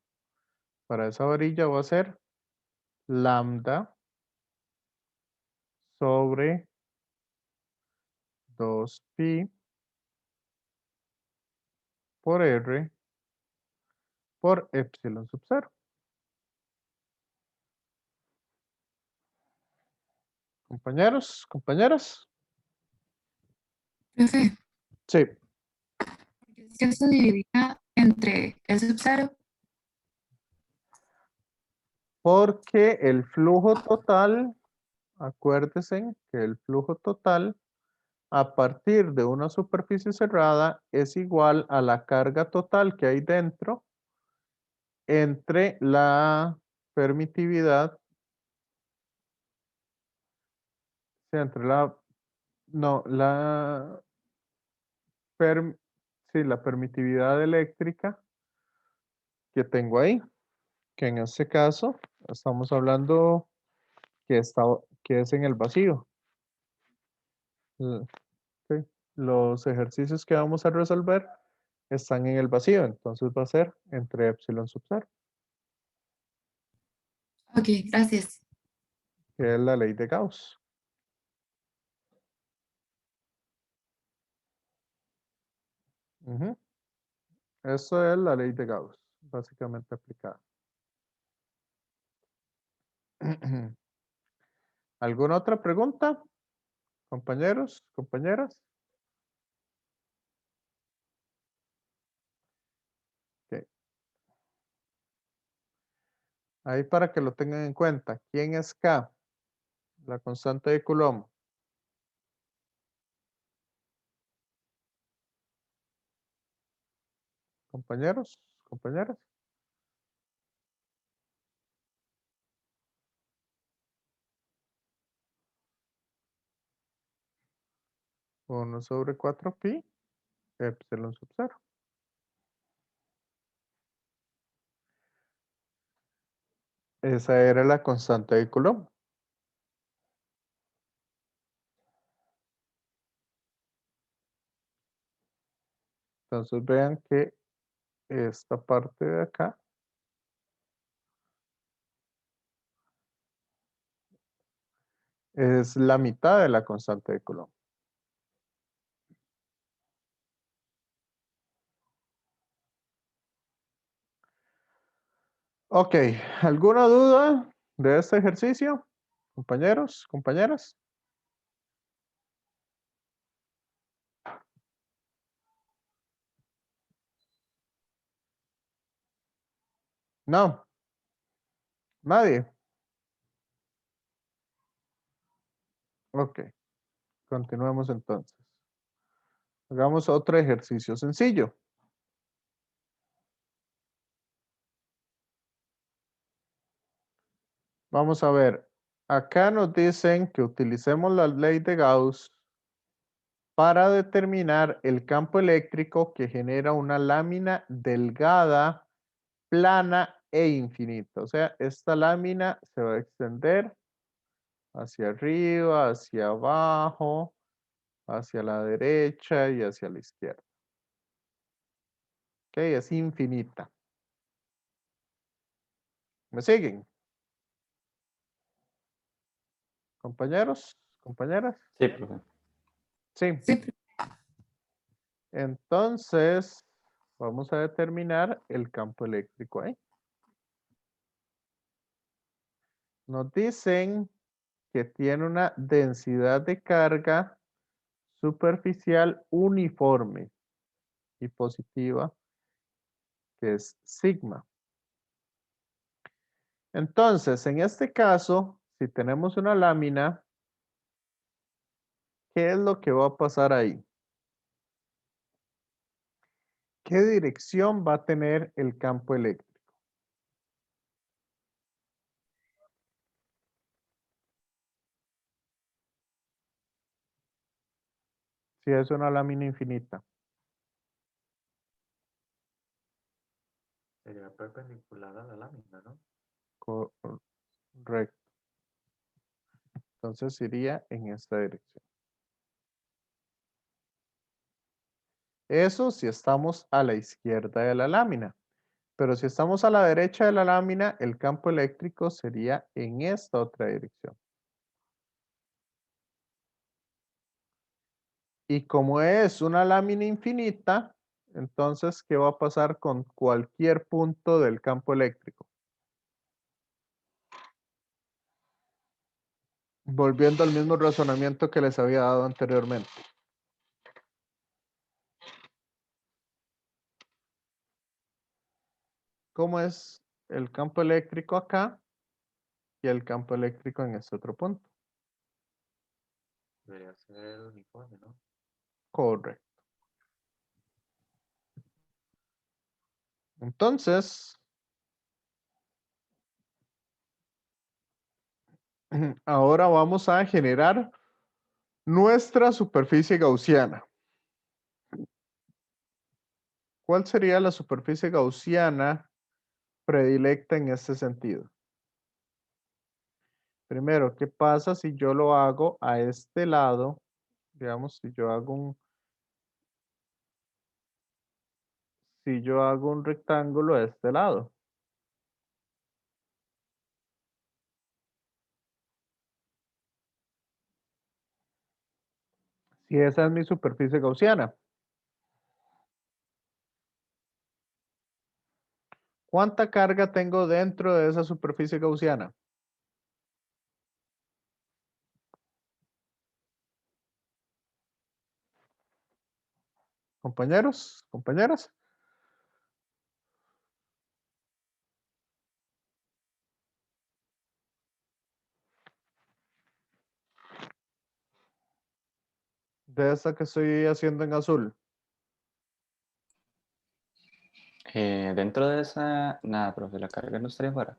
para esa varilla va a ser lambda sobre 2pi por R por epsilon sub 0. Compañeros, compañeras. Profe, Sí, es que esto dividía entre el sub 0. porque el flujo total, acuérdense que el flujo total a partir de una superficie cerrada es igual a la carga total que hay dentro entre la permitividad, sí, entre la, no, sí, la permitividad eléctrica que tengo ahí, que en este caso estamos hablando que es en el vacío. Sí, los ejercicios que vamos a resolver están en el vacío, entonces va a ser entre epsilon sub 0, Ok, gracias. que es la ley de Gauss. Ujú. Eso es la ley de Gauss, básicamente aplicada. ¿Alguna otra pregunta? Compañeros, compañeras. Ok. Ahí para que lo tengan en cuenta. ¿Quién es K? La constante de Coulomb. Compañeros, compañeras. 1 sobre 4pi epsilon sub 0. Esa era la constante de Coulomb. Entonces vean que esta parte de acá es la mitad de la constante de Coulomb. Ok, ¿alguna duda de este ejercicio? Compañeros, compañeras. No. Nadie. Ok, continuemos entonces. Hagamos otro ejercicio sencillo. Vamos a ver. Acá nos dicen que utilicemos la ley de Gauss para determinar el campo eléctrico que genera una lámina delgada, plana e infinita. O sea, esta lámina se va a extender hacia arriba, hacia abajo, hacia la derecha y hacia la izquierda. Ok, es infinita. ¿Me siguen? Compañeros, compañeras. Sí, profe. Sí. Sí, profe. Entonces, vamos a determinar el campo eléctrico ahí. Nos dicen que tiene una densidad de carga superficial uniforme y positiva, que es sigma. Entonces, en este caso, si tenemos una lámina, ¿qué es lo que va a pasar ahí? ¿Qué dirección va a tener el campo eléctrico? Si es una lámina infinita. Sería perpendicular a la lámina, ¿no? Correcto. Entonces iría en esta dirección. Eso si estamos a la izquierda de la lámina. Pero si estamos a la derecha de la lámina, el campo eléctrico sería en esta otra dirección. Y como es una lámina infinita, entonces, ¿qué va a pasar con cualquier punto del campo eléctrico? Volviendo al mismo razonamiento que les había dado anteriormente. ¿Cómo es el campo eléctrico acá y el campo eléctrico en este otro punto? Debería ser uniforme, ¿no? Correcto. Entonces, ahora vamos a generar nuestra superficie gaussiana. ¿Cuál sería la superficie gaussiana predilecta en este sentido? Primero, ¿qué pasa si yo lo hago a este lado? Digamos, si yo hago un rectángulo a este lado. Si esa es mi superficie gaussiana. ¿Cuánta carga tengo dentro de esa superficie gaussiana? Compañeros, compañeras. De esa que estoy haciendo en azul. Dentro de esa, nada, profe, la carga no estaría fuera.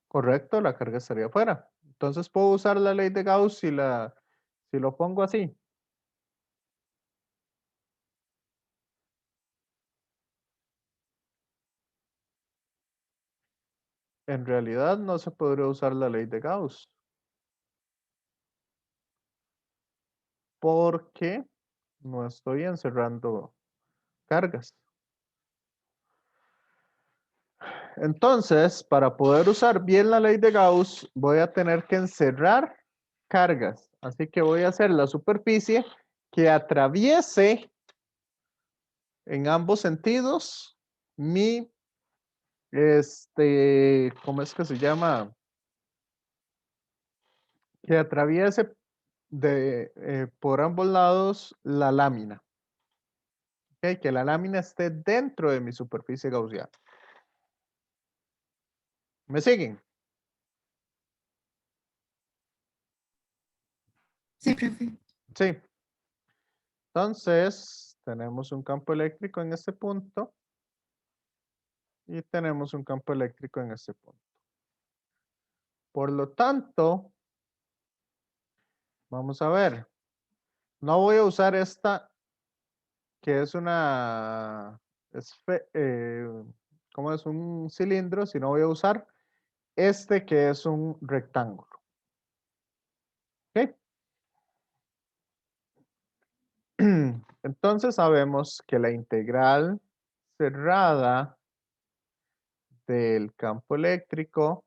Correcto, la carga estaría afuera. Entonces puedo usar la ley de Gauss si lo pongo así. En realidad no se podría usar la ley de Gauss. Porque no estoy encerrando cargas. Entonces, para poder usar bien la ley de Gauss, voy a tener que encerrar cargas. Así que voy a hacer la superficie que atraviese en ambos sentidos mi, ¿cómo es que se llama? Que atraviese por ambos lados la lámina. ¿Ok? Que la lámina esté dentro de mi superficie gaussiana. ¿Me siguen? Sí, profe. Sí. Entonces, tenemos un campo eléctrico en este punto y tenemos un campo eléctrico en este punto. Por lo tanto, vamos a ver. No voy a usar esta que es como es un cilindro, sino voy a usar este que es un rectángulo. ¿Ok? Entonces sabemos que la integral cerrada del campo eléctrico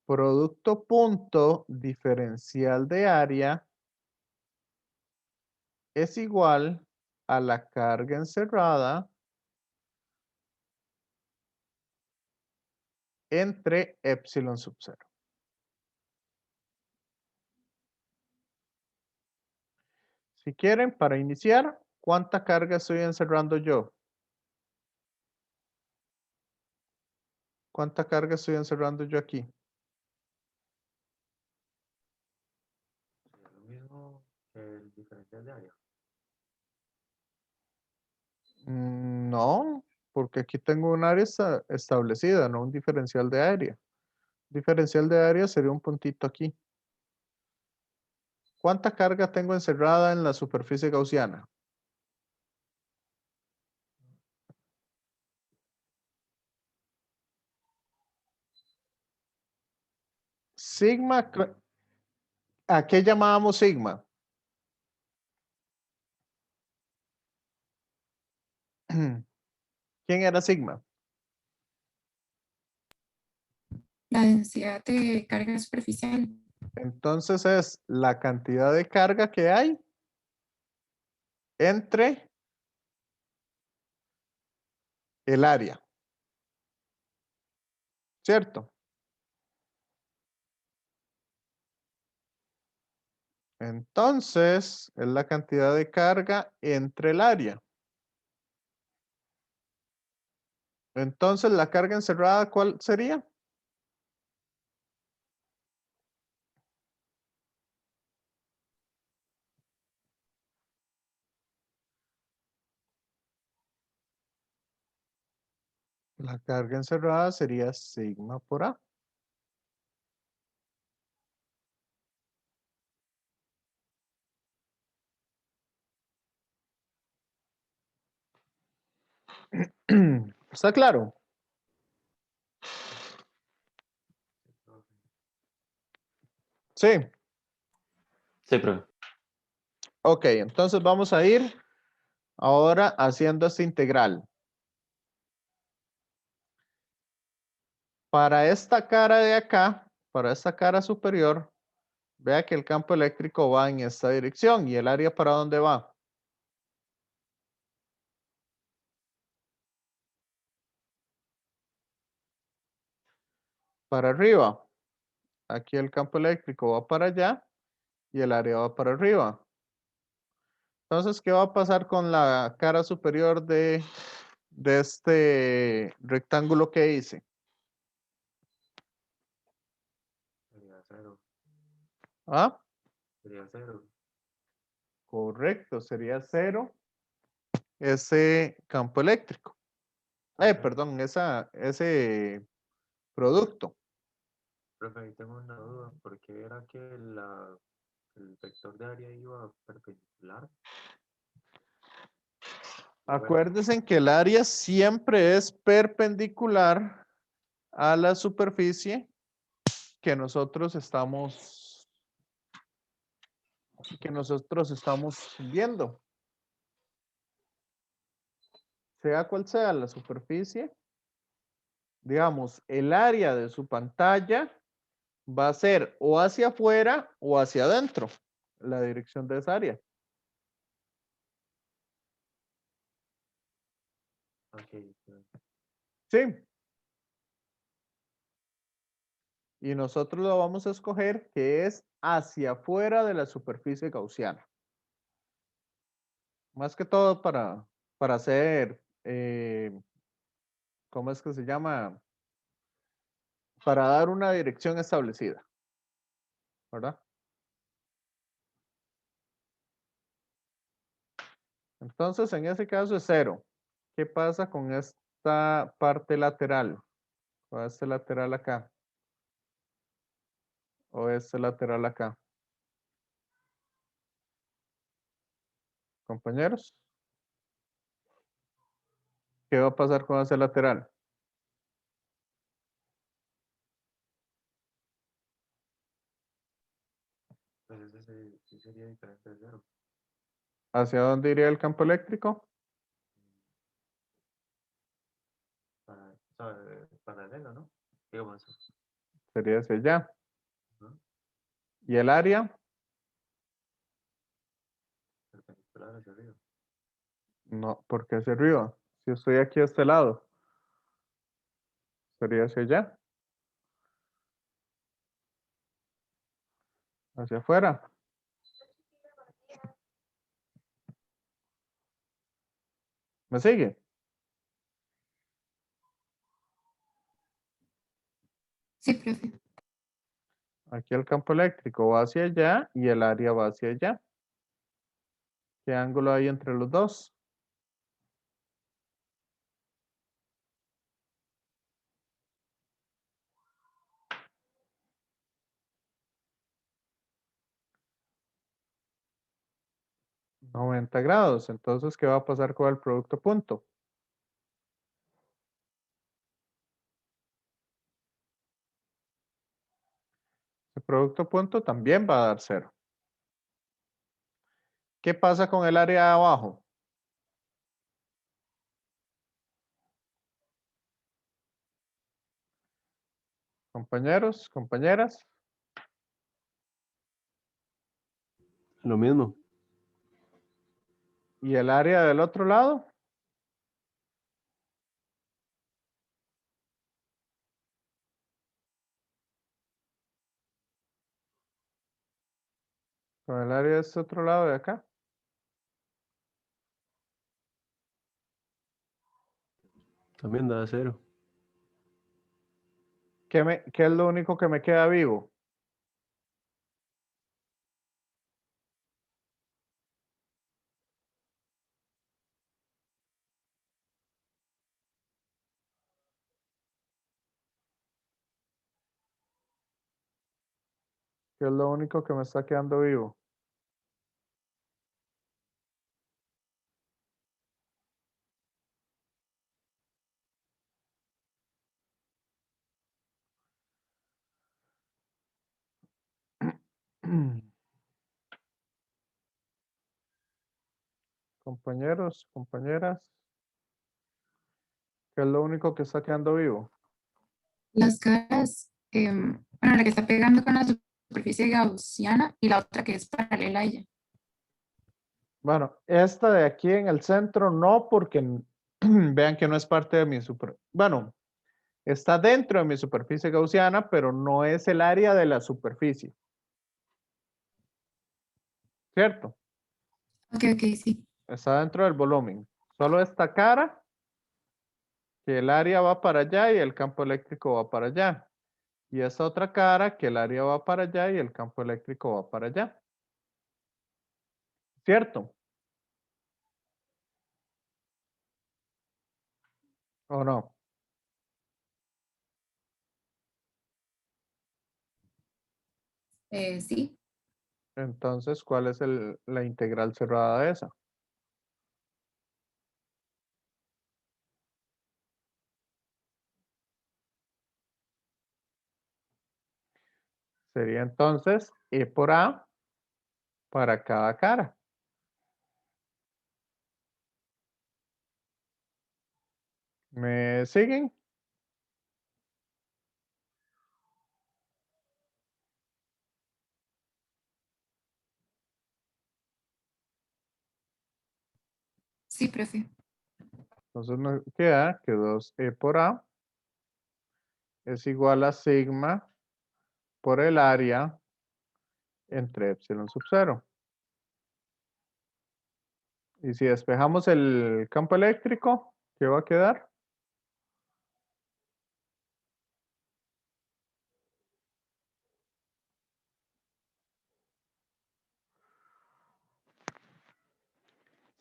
producto punto diferencial de área es igual a la carga encerrada entre epsilon sub 0. Si quieren, para iniciar, ¿cuánta carga estoy encerrando yo? ¿Cuánta carga estoy encerrando yo aquí? Sería lo mismo que el diferencial de área. No, porque aquí tengo un área establecida, no un diferencial de área. Diferencial de área sería un puntito aquí. ¿Cuánta carga tengo encerrada en la superficie gaussiana? Sigma, ¿a qué llamábamos sigma? ¿Quién era sigma? La densidad de carga superficial. Entonces es la cantidad de carga que hay entre el área. ¿Cierto? Entonces es la cantidad de carga entre el área. Entonces la carga encerrada, ¿cuál sería? La carga encerrada sería sigma por A. ¿Está claro? Sí. Sí, profe. Ok, entonces vamos a ir ahora haciendo esta integral. Para esta cara de acá, para esta cara superior, vea que el campo eléctrico va en esta dirección. ¿Y el área para dónde va? Para arriba. Aquí el campo eléctrico va para allá y el área va para arriba. Entonces, ¿qué va a pasar con la cara superior de este rectángulo que hice? Sería 0. ¿Ah? Sería 0. Correcto, sería 0 ese campo eléctrico. Perdón, ese producto. Profe, ahí tengo una duda. ¿Por qué era que el vector de área iba perpendicular? Bueno, Acuérdense que el área siempre es perpendicular a la superficie que nosotros estamos viendo. Sea cual sea la superficie, digamos, el área de su pantalla va a ser o hacia afuera o hacia adentro, la dirección de esa área. ok, Sí. Y nosotros lo vamos a escoger que es hacia afuera de la superficie gaussiana. Más que todo para hacer, ¿cómo es que se llama? Para dar una dirección establecida, ¿verdad? Entonces, en ese caso es 0. ¿Qué pasa con esta parte lateral? O este lateral acá. O este lateral acá. Compañeros. ¿Qué va a pasar con ese lateral? pues ese sí sería diferente de 0. ¿Hacia dónde iría el campo eléctrico? sea, paralelo, ¿no? Digamos, Sería hacia allá. ¿no? ¿Y el área? Perpendicular hacia arriba. No, porque hacia arriba. Si estoy aquí a este lado, sería hacia allá. Hacia afuera. ¿Me sigue? Sí, profe. Aquí el campo eléctrico va hacia allá y el área va hacia allá. ¿Qué ángulo hay entre los dos? $90. Entonces, ¿qué va a pasar con el producto punto? El producto punto también va a dar 0. ¿Qué pasa con el área de abajo? Compañeros, compañeras. Lo mismo. ¿Y el área del otro lado? Con el área de este otro lado de acá. También da 0. ¿Qué es lo único que me queda vivo? ¿Qué es lo único que me está quedando vivo? Compañeros, compañeras. ¿Qué es lo único que está quedando vivo? Las caras, bueno, la que está pegando con la superficie gaussiana y la otra que es paralela a ella. Bueno, esta de aquí en el centro no, porque vean que no es parte de mi Bueno, está dentro de mi superficie gaussiana, pero no es el área de la superficie. ¿Cierto? Ok, ok, sí. Está dentro del volumen. Solo esta cara, que el área va para allá y el campo eléctrico va para allá. Y esta otra cara, que el área va para allá y el campo eléctrico va para allá. ¿Cierto? ¿O no? Sí. Entonces, ¿cuál es la integral cerrada de esa? Sería entonces E por A para cada cara. ¿Me siguen? Sí, profe. Entonces nos queda que 2E por A es igual a sigma por el área entre epsilon sub 0. Y si despejamos el campo eléctrico, ¿qué va a quedar?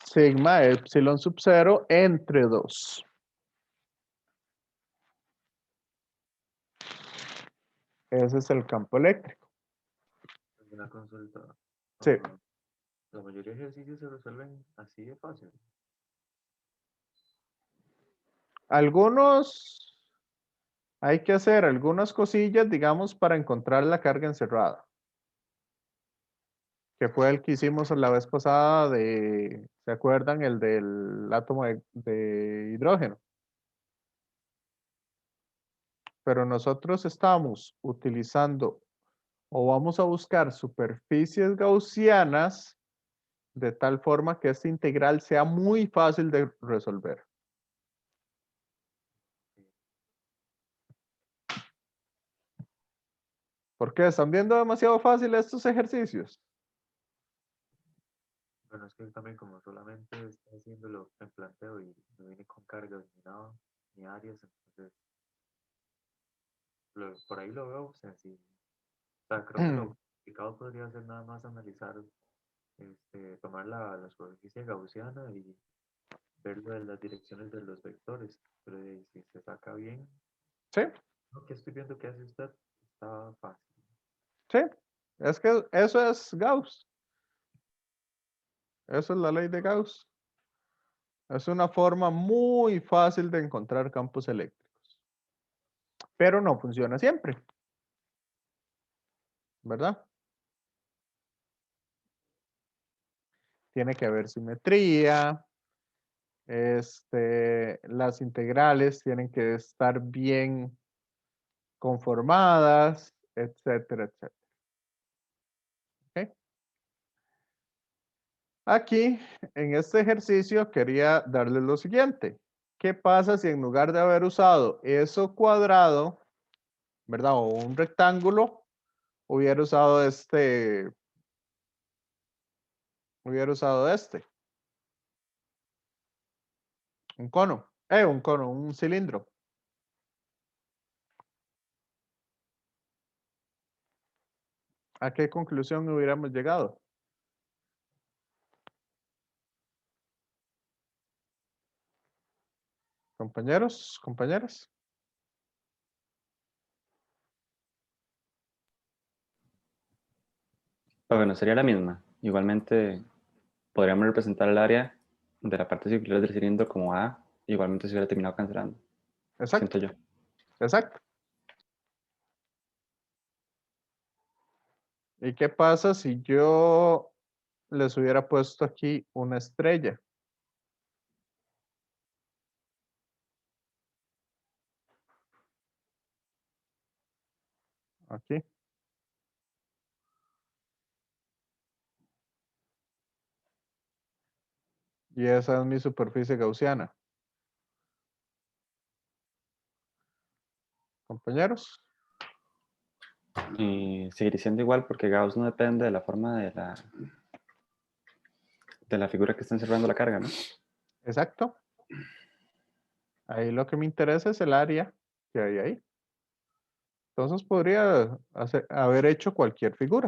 Sigma epsilon sub 0 entre 2. Ese es el campo eléctrico. Una consulta. Sí. La mayoría de ejercicios se resuelven así de fácil. Algunos hay que hacer algunas cosillas, digamos, para encontrar la carga encerrada. Que fue el que hicimos la vez pasada ¿se acuerdan? El del átomo de hidrógeno. pero nosotros estamos utilizando o vamos a buscar superficies gaussianas de tal forma que esta integral sea muy fácil de resolver. ¿Por qué? ¿Están viendo demasiado fácil estos ejercicios? Bueno, es que también como solamente está haciendo lo que planteo y no viene con cargas ni nada, ni áreas, entonces por ahí lo veo sencillo. O sea, creo que lo complicado podría ser nada más analizar, tomar la superficie gaussiana y ver lo de las direcciones de los vectores. Pero si se saca bien, Sí, lo que estoy viendo que hace usted está fácil. sí. Es que eso es Gauss. Eso es la ley de Gauss. Es una forma muy fácil de encontrar campos eléctricos. Pero no funciona siempre. ¿Verdad? Tiene que haber simetría. Las integrales tienen que estar bien conformadas, etcétera, etcétera. ¿Ok? Aquí, en este ejercicio, quería darles lo siguiente. ¿Qué pasa si en lugar de haber usado eso cuadrado, ¿verdad? O un rectángulo, hubiera usado un cono, un cilindro. ¿A qué conclusión hubiéramos llegado? Compañeros, compañeras. Bueno, sería la misma. Igualmente podríamos representar el área de la parte circular del cilindro como A, igualmente se hubiera terminado cancelando. Exacto. Siento yo. Exacto. ¿Y qué pasa si yo les hubiera puesto aquí una estrella? Aquí. Y esa es mi superficie gaussiana. Compañeros. Y seguiría siendo igual porque Gauss no depende de la forma de la figura que está encerrando la carga, ¿no? Exacto. Ahí lo que me interesa es el área que hay ahí. Entonces podría haber hecho cualquier figura.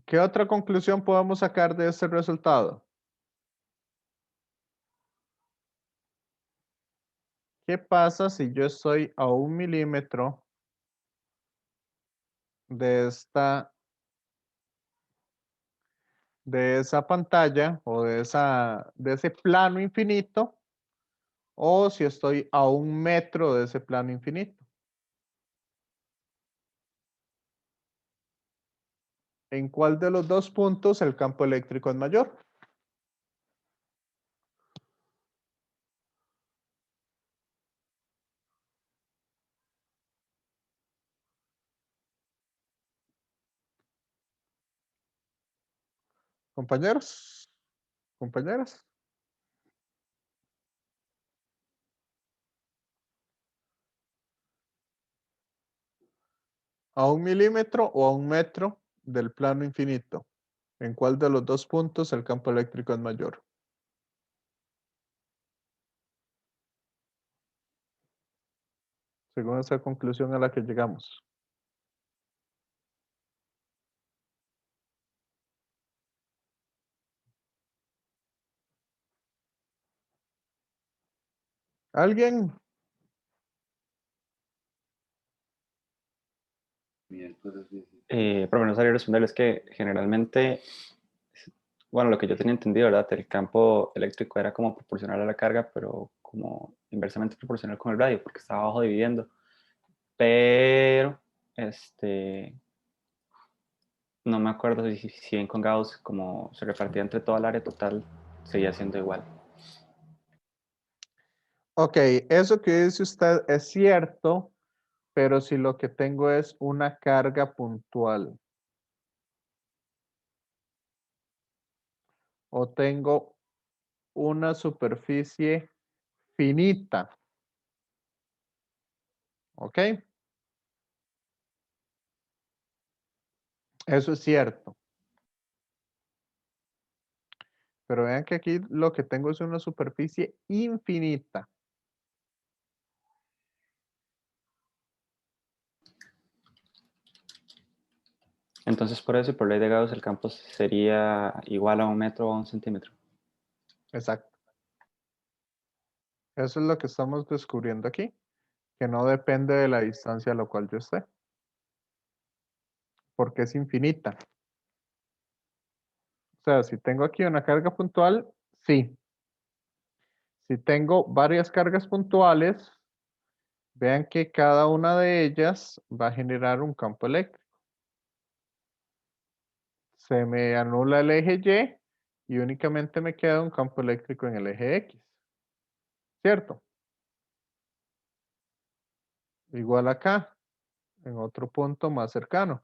¿Qué otra conclusión podemos sacar de este resultado? ¿Qué pasa si yo estoy a 1 milímetro de esa pantalla o de ese plano infinito, o si estoy a 1 metro de ese plano infinito? ¿En cuál de los dos puntos el campo eléctrico es mayor? Compañeros, compañeras. ¿A 1 milímetro o a 1 metro del plano infinito? ¿En cuál de los dos puntos el campo eléctrico es mayor? Según esa conclusión a la que llegamos. ¿Alguien? Pero no sabría responderles que generalmente, bueno, lo que yo tenía entendido, ¿verdad? El campo eléctrico era como proporcional a la carga, pero como inversamente proporcional con el radio, porque estaba abajo dividiendo. Pero, no me acuerdo si bien con Gauss, como se repartía entre toda el área total, seguía siendo igual. Ok, eso que dice usted es cierto, pero si lo que tengo es una carga puntual. O tengo una superficie finita. ¿Ok? Eso es cierto. Pero vean que aquí lo que tengo es una superficie infinita. Entonces, por eso y por ley de Gauss, el campo sería igual a 1 metro o a 1 centímetro. Exacto. Eso es lo que estamos descubriendo aquí, que no depende de la distancia a la cual yo esté, porque es infinita. O sea, si tengo aquí una carga puntual, sí. Si tengo varias cargas puntuales, vean que cada una de ellas va a generar un campo eléctrico. Se me anula el eje Y y únicamente me queda un campo eléctrico en el eje X. ¿Cierto? Igual acá, en otro punto más cercano.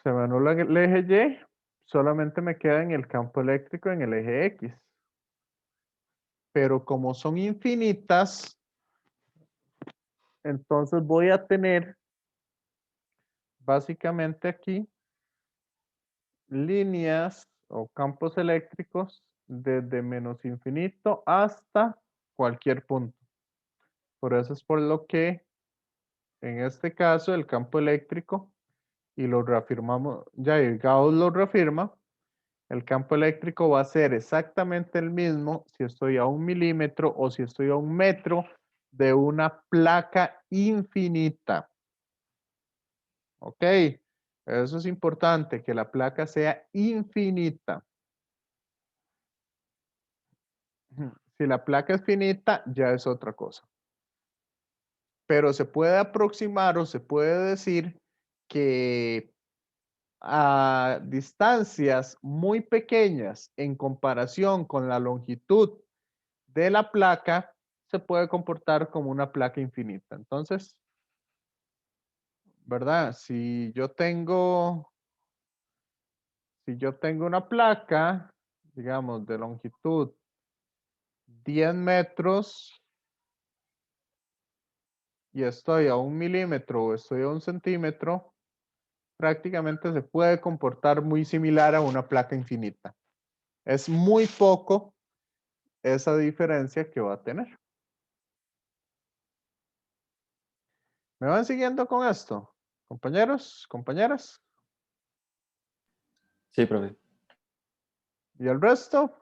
Se me anula el eje Y, solamente me queda en el campo eléctrico en el eje X. Pero como son infinitas, entonces voy a tener básicamente aquí líneas o campos eléctricos desde menos infinito hasta cualquier punto. Por eso es por lo que en este caso el campo eléctrico, y lo reafirmamos, ya el Gauss lo reafirma, el campo eléctrico va a ser exactamente el mismo si estoy a 1 milímetro o si estoy a 1 metro de una placa infinita. ¿Ok? Eso es importante, que la placa sea infinita. Si la placa es finita, ya es otra cosa. Pero se puede aproximar o se puede decir que a distancias muy pequeñas en comparación con la longitud de la placa, se puede comportar como una placa infinita. Entonces, ¿verdad? Si yo tengo una placa, digamos, de longitud 10 metros y estoy a 1 milímetro o estoy a 1 centímetro, prácticamente se puede comportar muy similar a una placa infinita. Es muy poco esa diferencia que va a tener. ¿Me van siguiendo con esto? Compañeros, compañeras. Sí, profe. ¿Y el resto?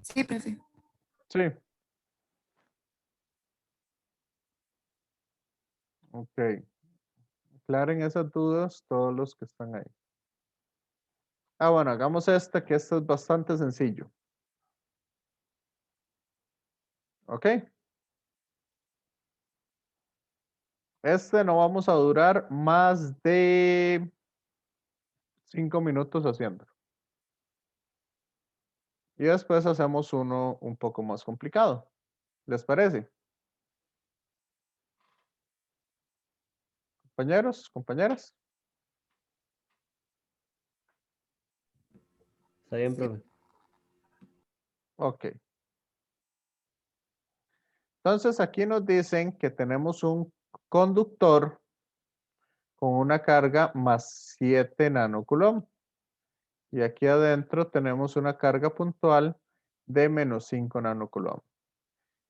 Sí, profe. Sí. Ok. Aclaren esas dudas todos los que están ahí. Ah, bueno, hagamos esta, que esto es bastante sencillo. ¿Ok? Este no vamos a durar más de 5 minutos haciendo. Y después hacemos uno un poco más complicado. ¿Les parece? Compañeros, compañeras. Está bien, profe. Ok. Entonces aquí nos dicen que tenemos un conductor con una carga más 7 nanocoulomb. Y aquí adentro tenemos una carga puntual de menos 5 nanocoulomb.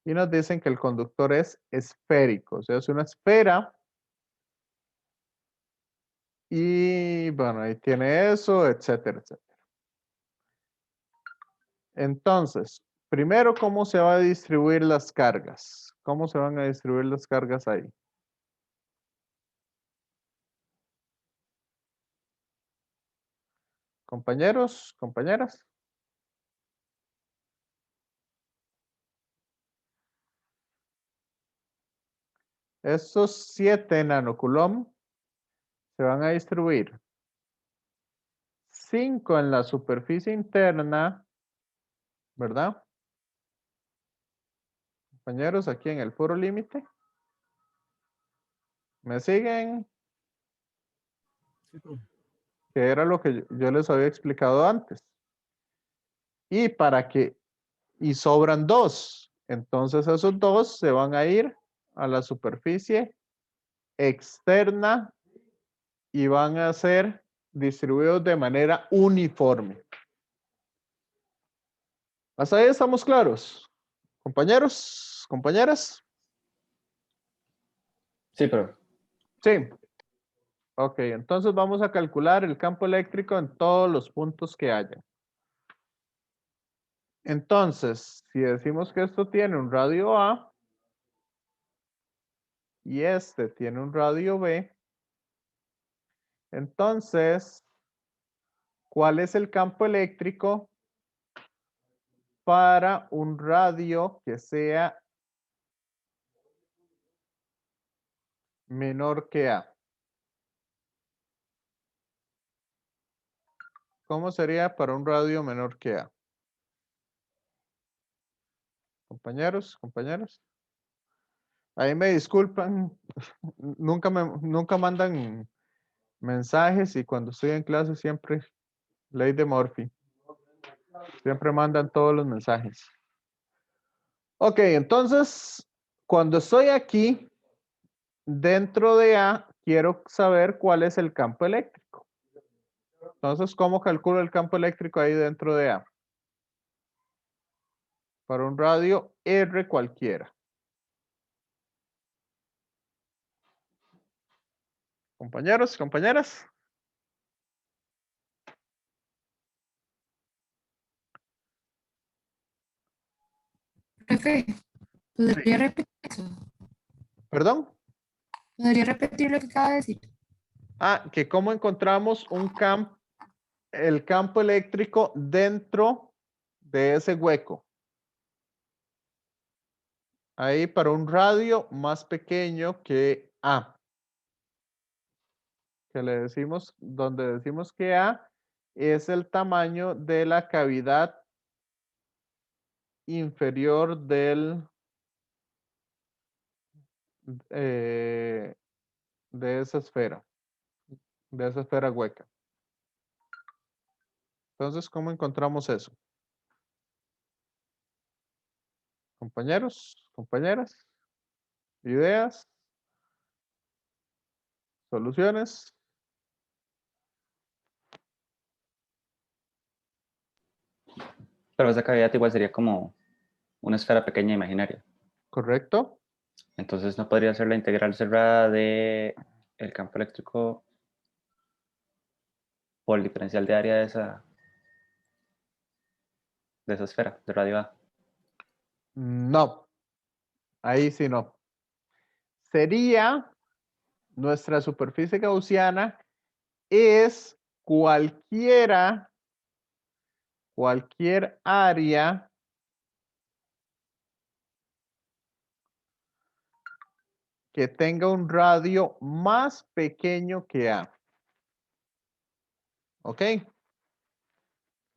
Y nos dicen que el conductor es esférico, o sea, es una esfera. Y bueno, ahí tiene eso, etcétera, etcétera. Entonces, primero, ¿cómo se van a distribuir las cargas? ¿Cómo se van a distribuir las cargas ahí? Compañeros, compañeras. Estos 7 nanocoulomb se van a distribuir 5 en la superficie interna, ¿verdad? Compañeros, aquí en el puro límite. ¿Me siguen? Que era lo que yo les había explicado antes. Y y sobran 2. Entonces esos 2 se van a ir a la superficie externa y van a ser distribuidos de manera uniforme. ¿Hasta ahí estamos claros? Compañeros, compañeras. Sí, profe. Sí. Ok, entonces vamos a calcular el campo eléctrico en todos los puntos que haya. Entonces, si decimos que esto tiene un radio A y este tiene un radio B, entonces, ¿cuál es el campo eléctrico para un radio que sea menor que A? ¿Cómo sería para un radio menor que A? Compañeros, compañeras. Ahí me disculpan, nunca mandan mensajes y cuando estoy en clase siempre, ley de Murphy, siempre mandan todos los mensajes. Ok, entonces, cuando estoy aquí, dentro de A, quiero saber cuál es el campo eléctrico. Entonces, ¿cómo calculo el campo eléctrico ahí dentro de A? Para un radio R cualquiera. Compañeros, compañeras. Profe, ¿podría repetir eso? ¿Perdón? ¿Podría repetir lo que acaba de decir? Ah, que cómo encontramos el campo eléctrico dentro de ese hueco. Ahí para un radio más pequeño que A. Que le decimos, donde decimos que A es el tamaño de la cavidad inferior eh, de esa esfera hueca. Entonces, ¿cómo encontramos eso? Compañeros, compañeras, ideas, soluciones. Pero esa cavidad igual sería como una esfera pequeña imaginaria. ¿Correcto? Entonces no podría ser la integral cerrada de el campo eléctrico por el diferencial de área de esa esfera, de radio A. No, ahí sí no. Sería nuestra superficie gaussiana es cualquier área que tenga un radio más pequeño que A. ¿Ok?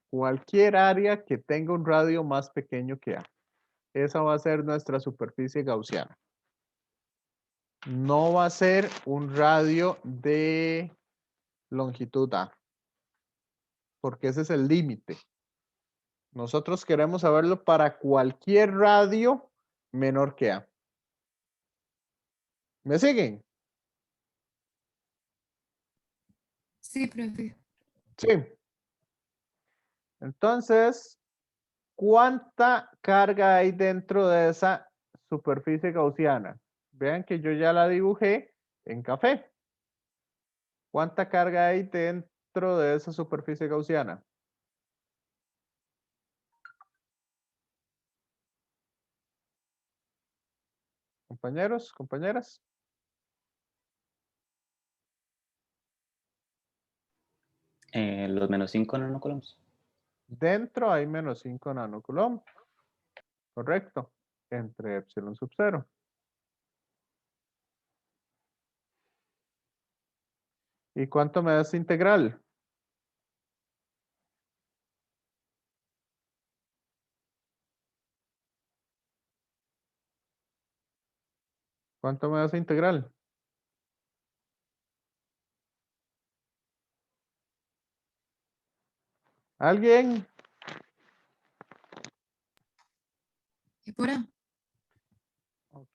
Cualquier área que tenga un radio más pequeño que A. Esa va a ser nuestra superficie gaussiana. No va a ser un radio de longitud A. Porque ese es el límite. Nosotros queremos saberlo para cualquier radio menor que A. ¿Me siguen? Sí, profe. Sí. Entonces, ¿cuánta carga hay dentro de esa superficie gaussiana? Vean que yo ya la dibujé en café. ¿Cuánta carga hay dentro de esa superficie gaussiana? Compañeros, compañeras. Los -5 nanocoulombs. Dentro hay -5 nanocoulomb. Correcto. Entre epsilon sub 0. ¿Y cuánto me da esta integral? ¿Cuánto me da esa integral? ¿Alguien? ¿Qué pura?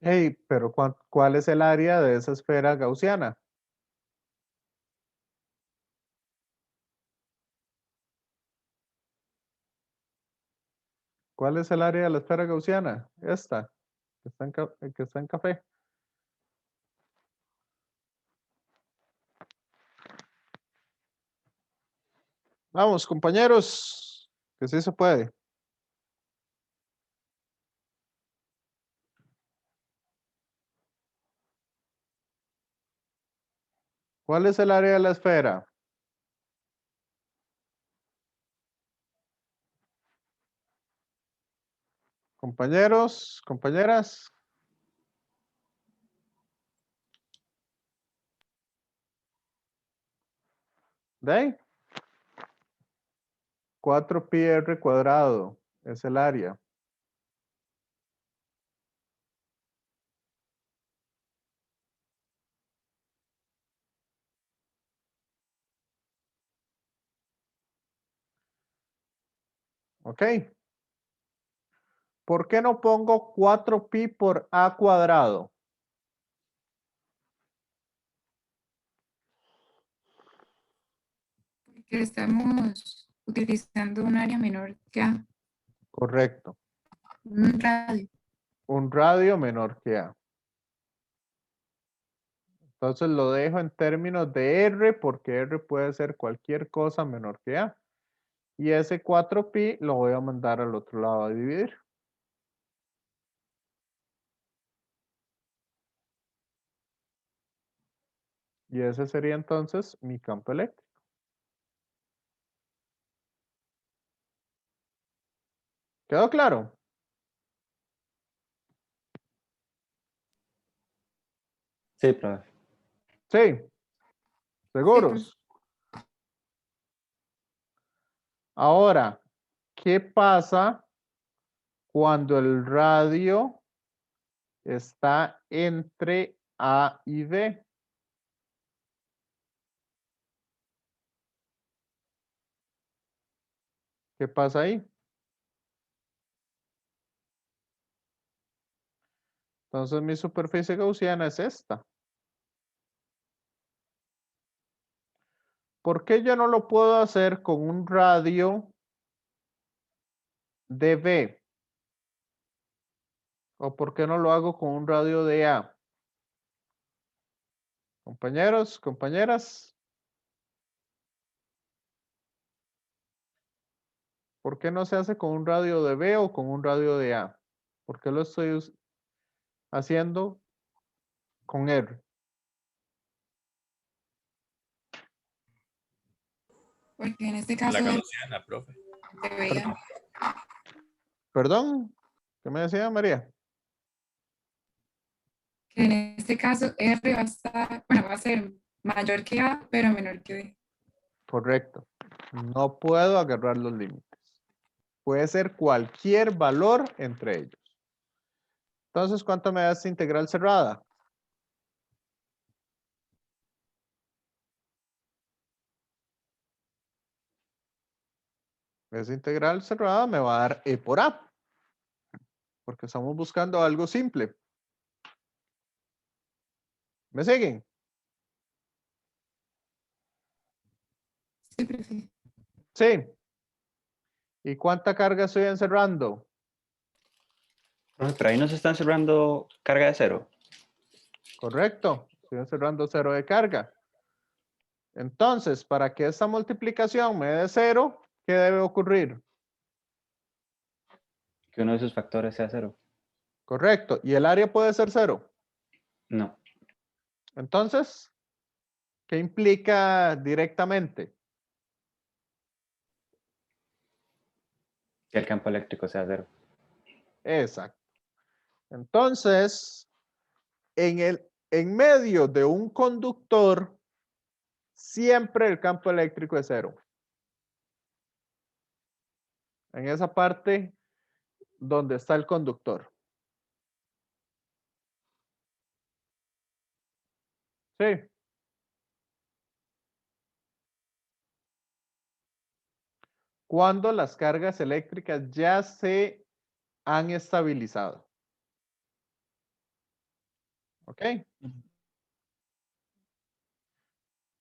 Hey, pero ¿cuál es el área de esa esfera gaussiana? ¿Cuál es el área de la esfera gaussiana? Esta, que está en café. Vamos, compañeros, que sí se puede. ¿Cuál es el área de la esfera? Compañeros, compañeras. ¿De ahí? 4πr cuadrado es el área. ¿Ok? ¿Por qué no pongo 4pi por a cuadrado? Porque estamos utilizando un área menor que A, Correcto. un radio. Un radio menor que a. Entonces lo dejo en términos de r porque r puede ser cualquier cosa menor que a. Y ese 4pi lo voy a mandar al otro lado a dividir. Y ese sería entonces mi campo eléctrico. ¿Quedó claro? Sí, profe. Sí. ¿Seguros? Ahora, ¿qué pasa cuando el radio está entre A y B? ¿Qué pasa ahí? Entonces mi superficie gaussiana es esta. ¿Por qué yo no lo puedo hacer con un radio de B? ¿O por qué no lo hago con un radio de A? Compañeros, compañeras. ¿Por qué no se hace con un radio de B o con un radio de A? ¿Por qué lo estoy haciendo con R? Porque en este caso La gaussiana, profe. debería, Perdón, ¿qué me decía María? que en este caso R va a estar, bueno, va a ser mayor que A, pero menor que B. Correcto. No puedo agarrar los límites. Puede ser cualquier valor entre ellos. Entonces, ¿cuánto me da esta integral cerrada? Esa integral cerrada me va a dar E por A. Porque estamos buscando algo simple. ¿Me siguen? Sí, profe. Sí. ¿Y cuánta carga estoy encerrando? Profe, pero ahí nos están cerrando carga de cero. Correcto. Estoy encerrando 0 de carga. Entonces, para que esta multiplicación me dé 0, ¿qué debe ocurrir? Que uno de sus factores sea cero. Correcto. ¿Y el área puede ser 0? No. Entonces, ¿qué implica directamente? Que el campo eléctrico sea cero. Exacto. Entonces, en medio de un conductor, siempre el campo eléctrico es 0. En esa parte donde está el conductor. Sí. Cuando las cargas eléctricas ya se han estabilizado. ¿Ok?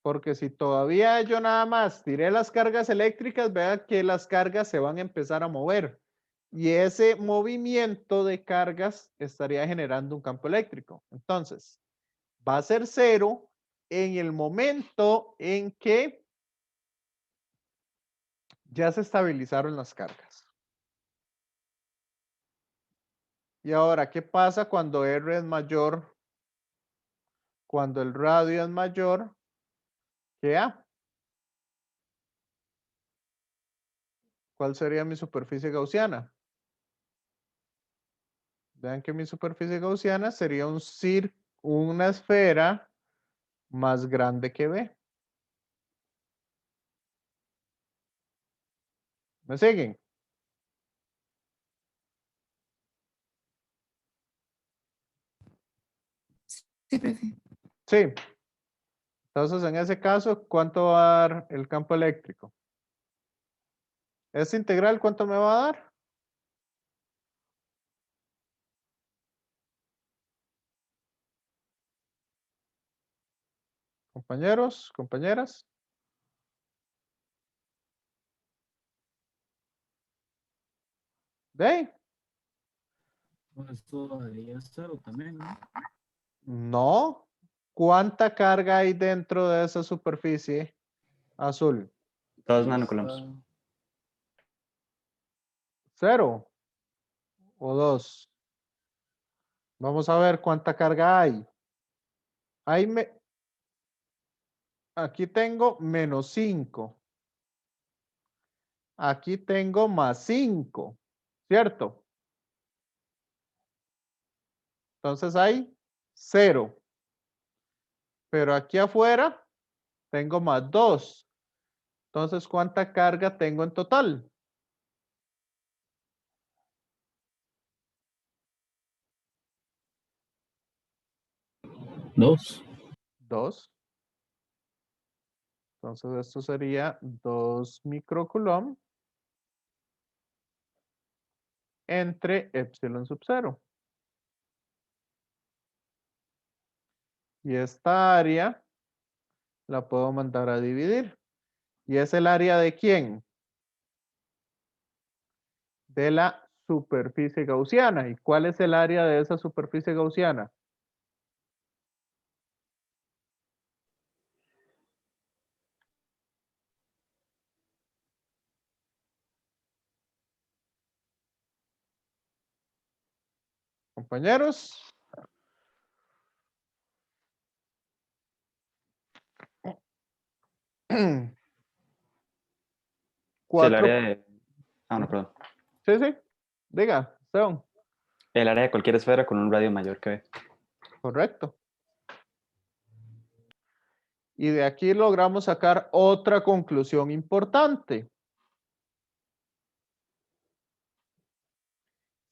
Porque si todavía yo nada más tiré las cargas eléctricas, vea que las cargas se van a empezar a mover. Y ese movimiento de cargas estaría generando un campo eléctrico. Entonces, va a ser 0 en el momento en que ya se estabilizaron las cargas. Y ahora, ¿qué pasa cuando R es mayor? Cuando el radio es mayor que A. ¿Cuál sería mi superficie gaussiana? Vean que mi superficie gaussiana sería una esfera más grande que B. ¿Me siguen? Sí, profe. Sí. Entonces, en ese caso, ¿cuánto va a dar el campo eléctrico? ¿Esta integral cuánto me va a dar? Compañeros, compañeras. ¿De ahí? Esto daría 0 también, ¿no? No. ¿Cuánta carga hay dentro de esa superficie azul? 2 nanocoulombs. 0 o 2. Vamos a ver cuánta carga hay. Aquí tengo menos 5. Aquí tengo más 5. ¿Cierto? Entonces hay 0. Pero aquí afuera tengo más 2. Entonces, ¿cuánta carga tengo en total? 2. 2. Entonces, esto sería 2 microcoulomb entre epsilon sub 0. Y esta área la puedo mandar a dividir. ¿Y es el área de quién? De la superficie gaussiana. ¿Y cuál es el área de esa superficie gaussiana? Compañeros. Sí, el 4. área de... Ah, no, perdón. Sí, sí. Diga, Esteban. El área de cualquier esfera con un radio mayor que B. Correcto. Y de aquí logramos sacar otra conclusión importante.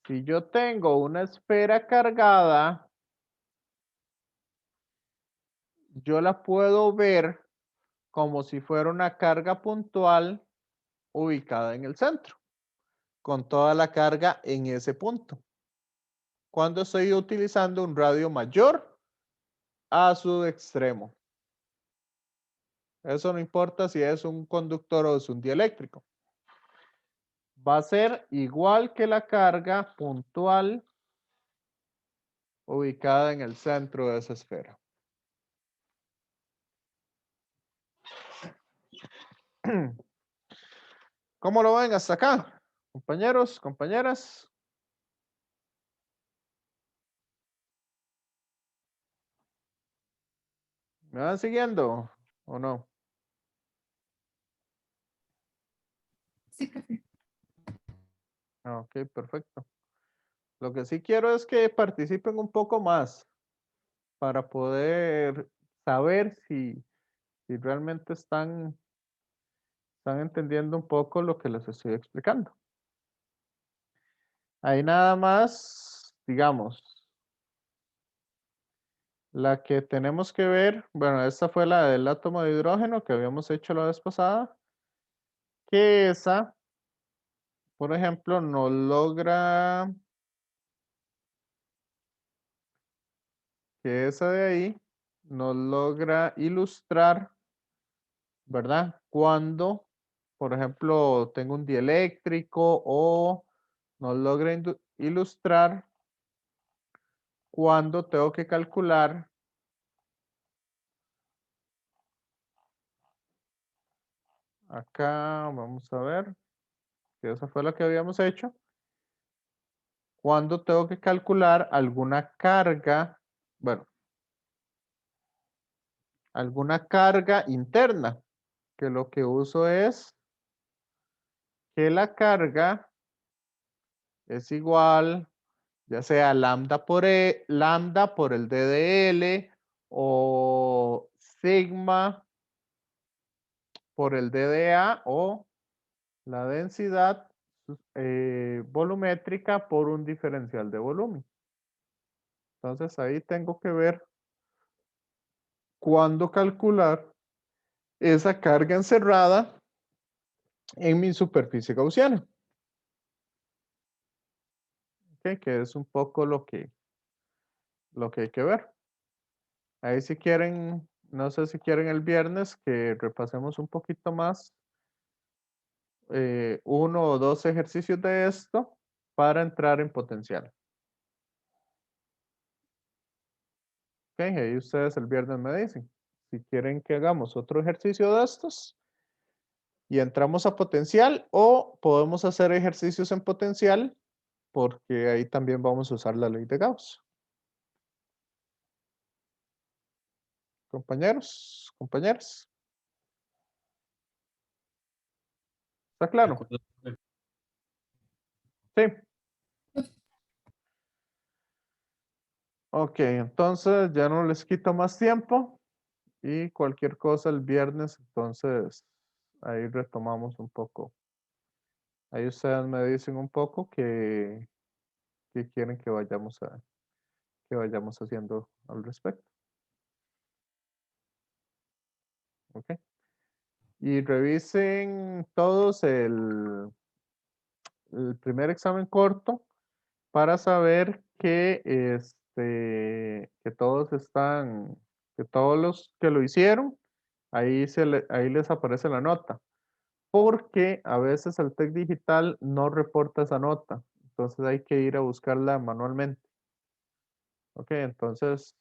Si yo tengo una esfera cargada, yo la puedo ver como si fuera una carga puntual ubicada en el centro, con toda la carga en ese punto. Cuando estoy utilizando un radio mayor a su extremo. Eso no importa si es un conductor o es un dieléctrico. Va a ser igual que la carga puntual ubicada en el centro de esa esfera. ¿Cómo lo ven hasta acá? Compañeros, compañeras. ¿Me van siguiendo o no? Sí, profe. Ok, perfecto. Lo que sí quiero es que participen un poco más para poder saber si realmente están entendiendo un poco lo que les estoy explicando. Ahí nada más, digamos, La que tenemos que ver, bueno, esta fue la del átomo de hidrógeno que habíamos hecho la vez pasada, que esa, por ejemplo, nos logra, que esa de ahí nos logra ilustrar, ¿verdad? Cuando, por ejemplo, tengo un dieléctrico o nos logra ilustrar cuando tengo que calcular acá, vamos a ver, que esa fue la que habíamos hecho. Cuando tengo que calcular alguna carga, bueno, alguna carga interna, que lo que uso es que la carga es igual, ya sea lambda por el DDL o sigma por el DDA o la densidad volumétrica por un diferencial de volumen. Entonces ahí tengo que ver cuándo calcular esa carga encerrada en mi superficie gaussiana. Ok, que es un poco lo que hay que ver. Ahí si quieren, no sé si quieren el viernes que repasemos un poquito más, 1 o 2 ejercicios de esto para entrar en potencial. Ok, ahí ustedes el viernes me dicen si quieren que hagamos otro ejercicio de estos y entramos a potencial o podemos hacer ejercicios en potencial porque ahí también vamos a usar la ley de Gauss. Compañeros, compañeras. ¿Está claro? Sí. Ok, entonces ya no les quito más tiempo y cualquier cosa el viernes, entonces ahí retomamos un poco. Ahí ustedes me dicen un poco que quieren que vayamos haciendo al respecto. Ok. Y revisen todos el primer examen corto para saber que todos están, que todos los que lo hicieron, ahí les aparece la nota. Porque a veces el TEC digital no reporta esa nota. Entonces hay que ir a buscarla manualmente. Ok, entonces,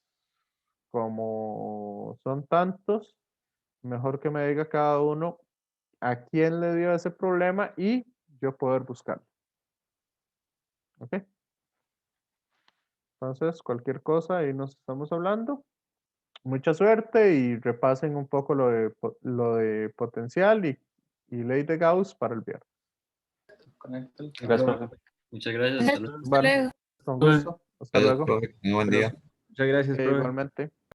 como son tantos, mejor que me diga cada uno a quién le dio ese problema y yo poder buscarlo. Ok. Entonces, cualquier cosa, ahí nos estamos hablando. Mucha suerte y repasen un poco lo de potencial y ley de Gauss para el viernes. Gracias, profe. Muchas gracias. Hasta luego. Bueno, con gusto. Hasta Gracias, luego. profe. Buen día. Muchas gracias, profe. Igualmente.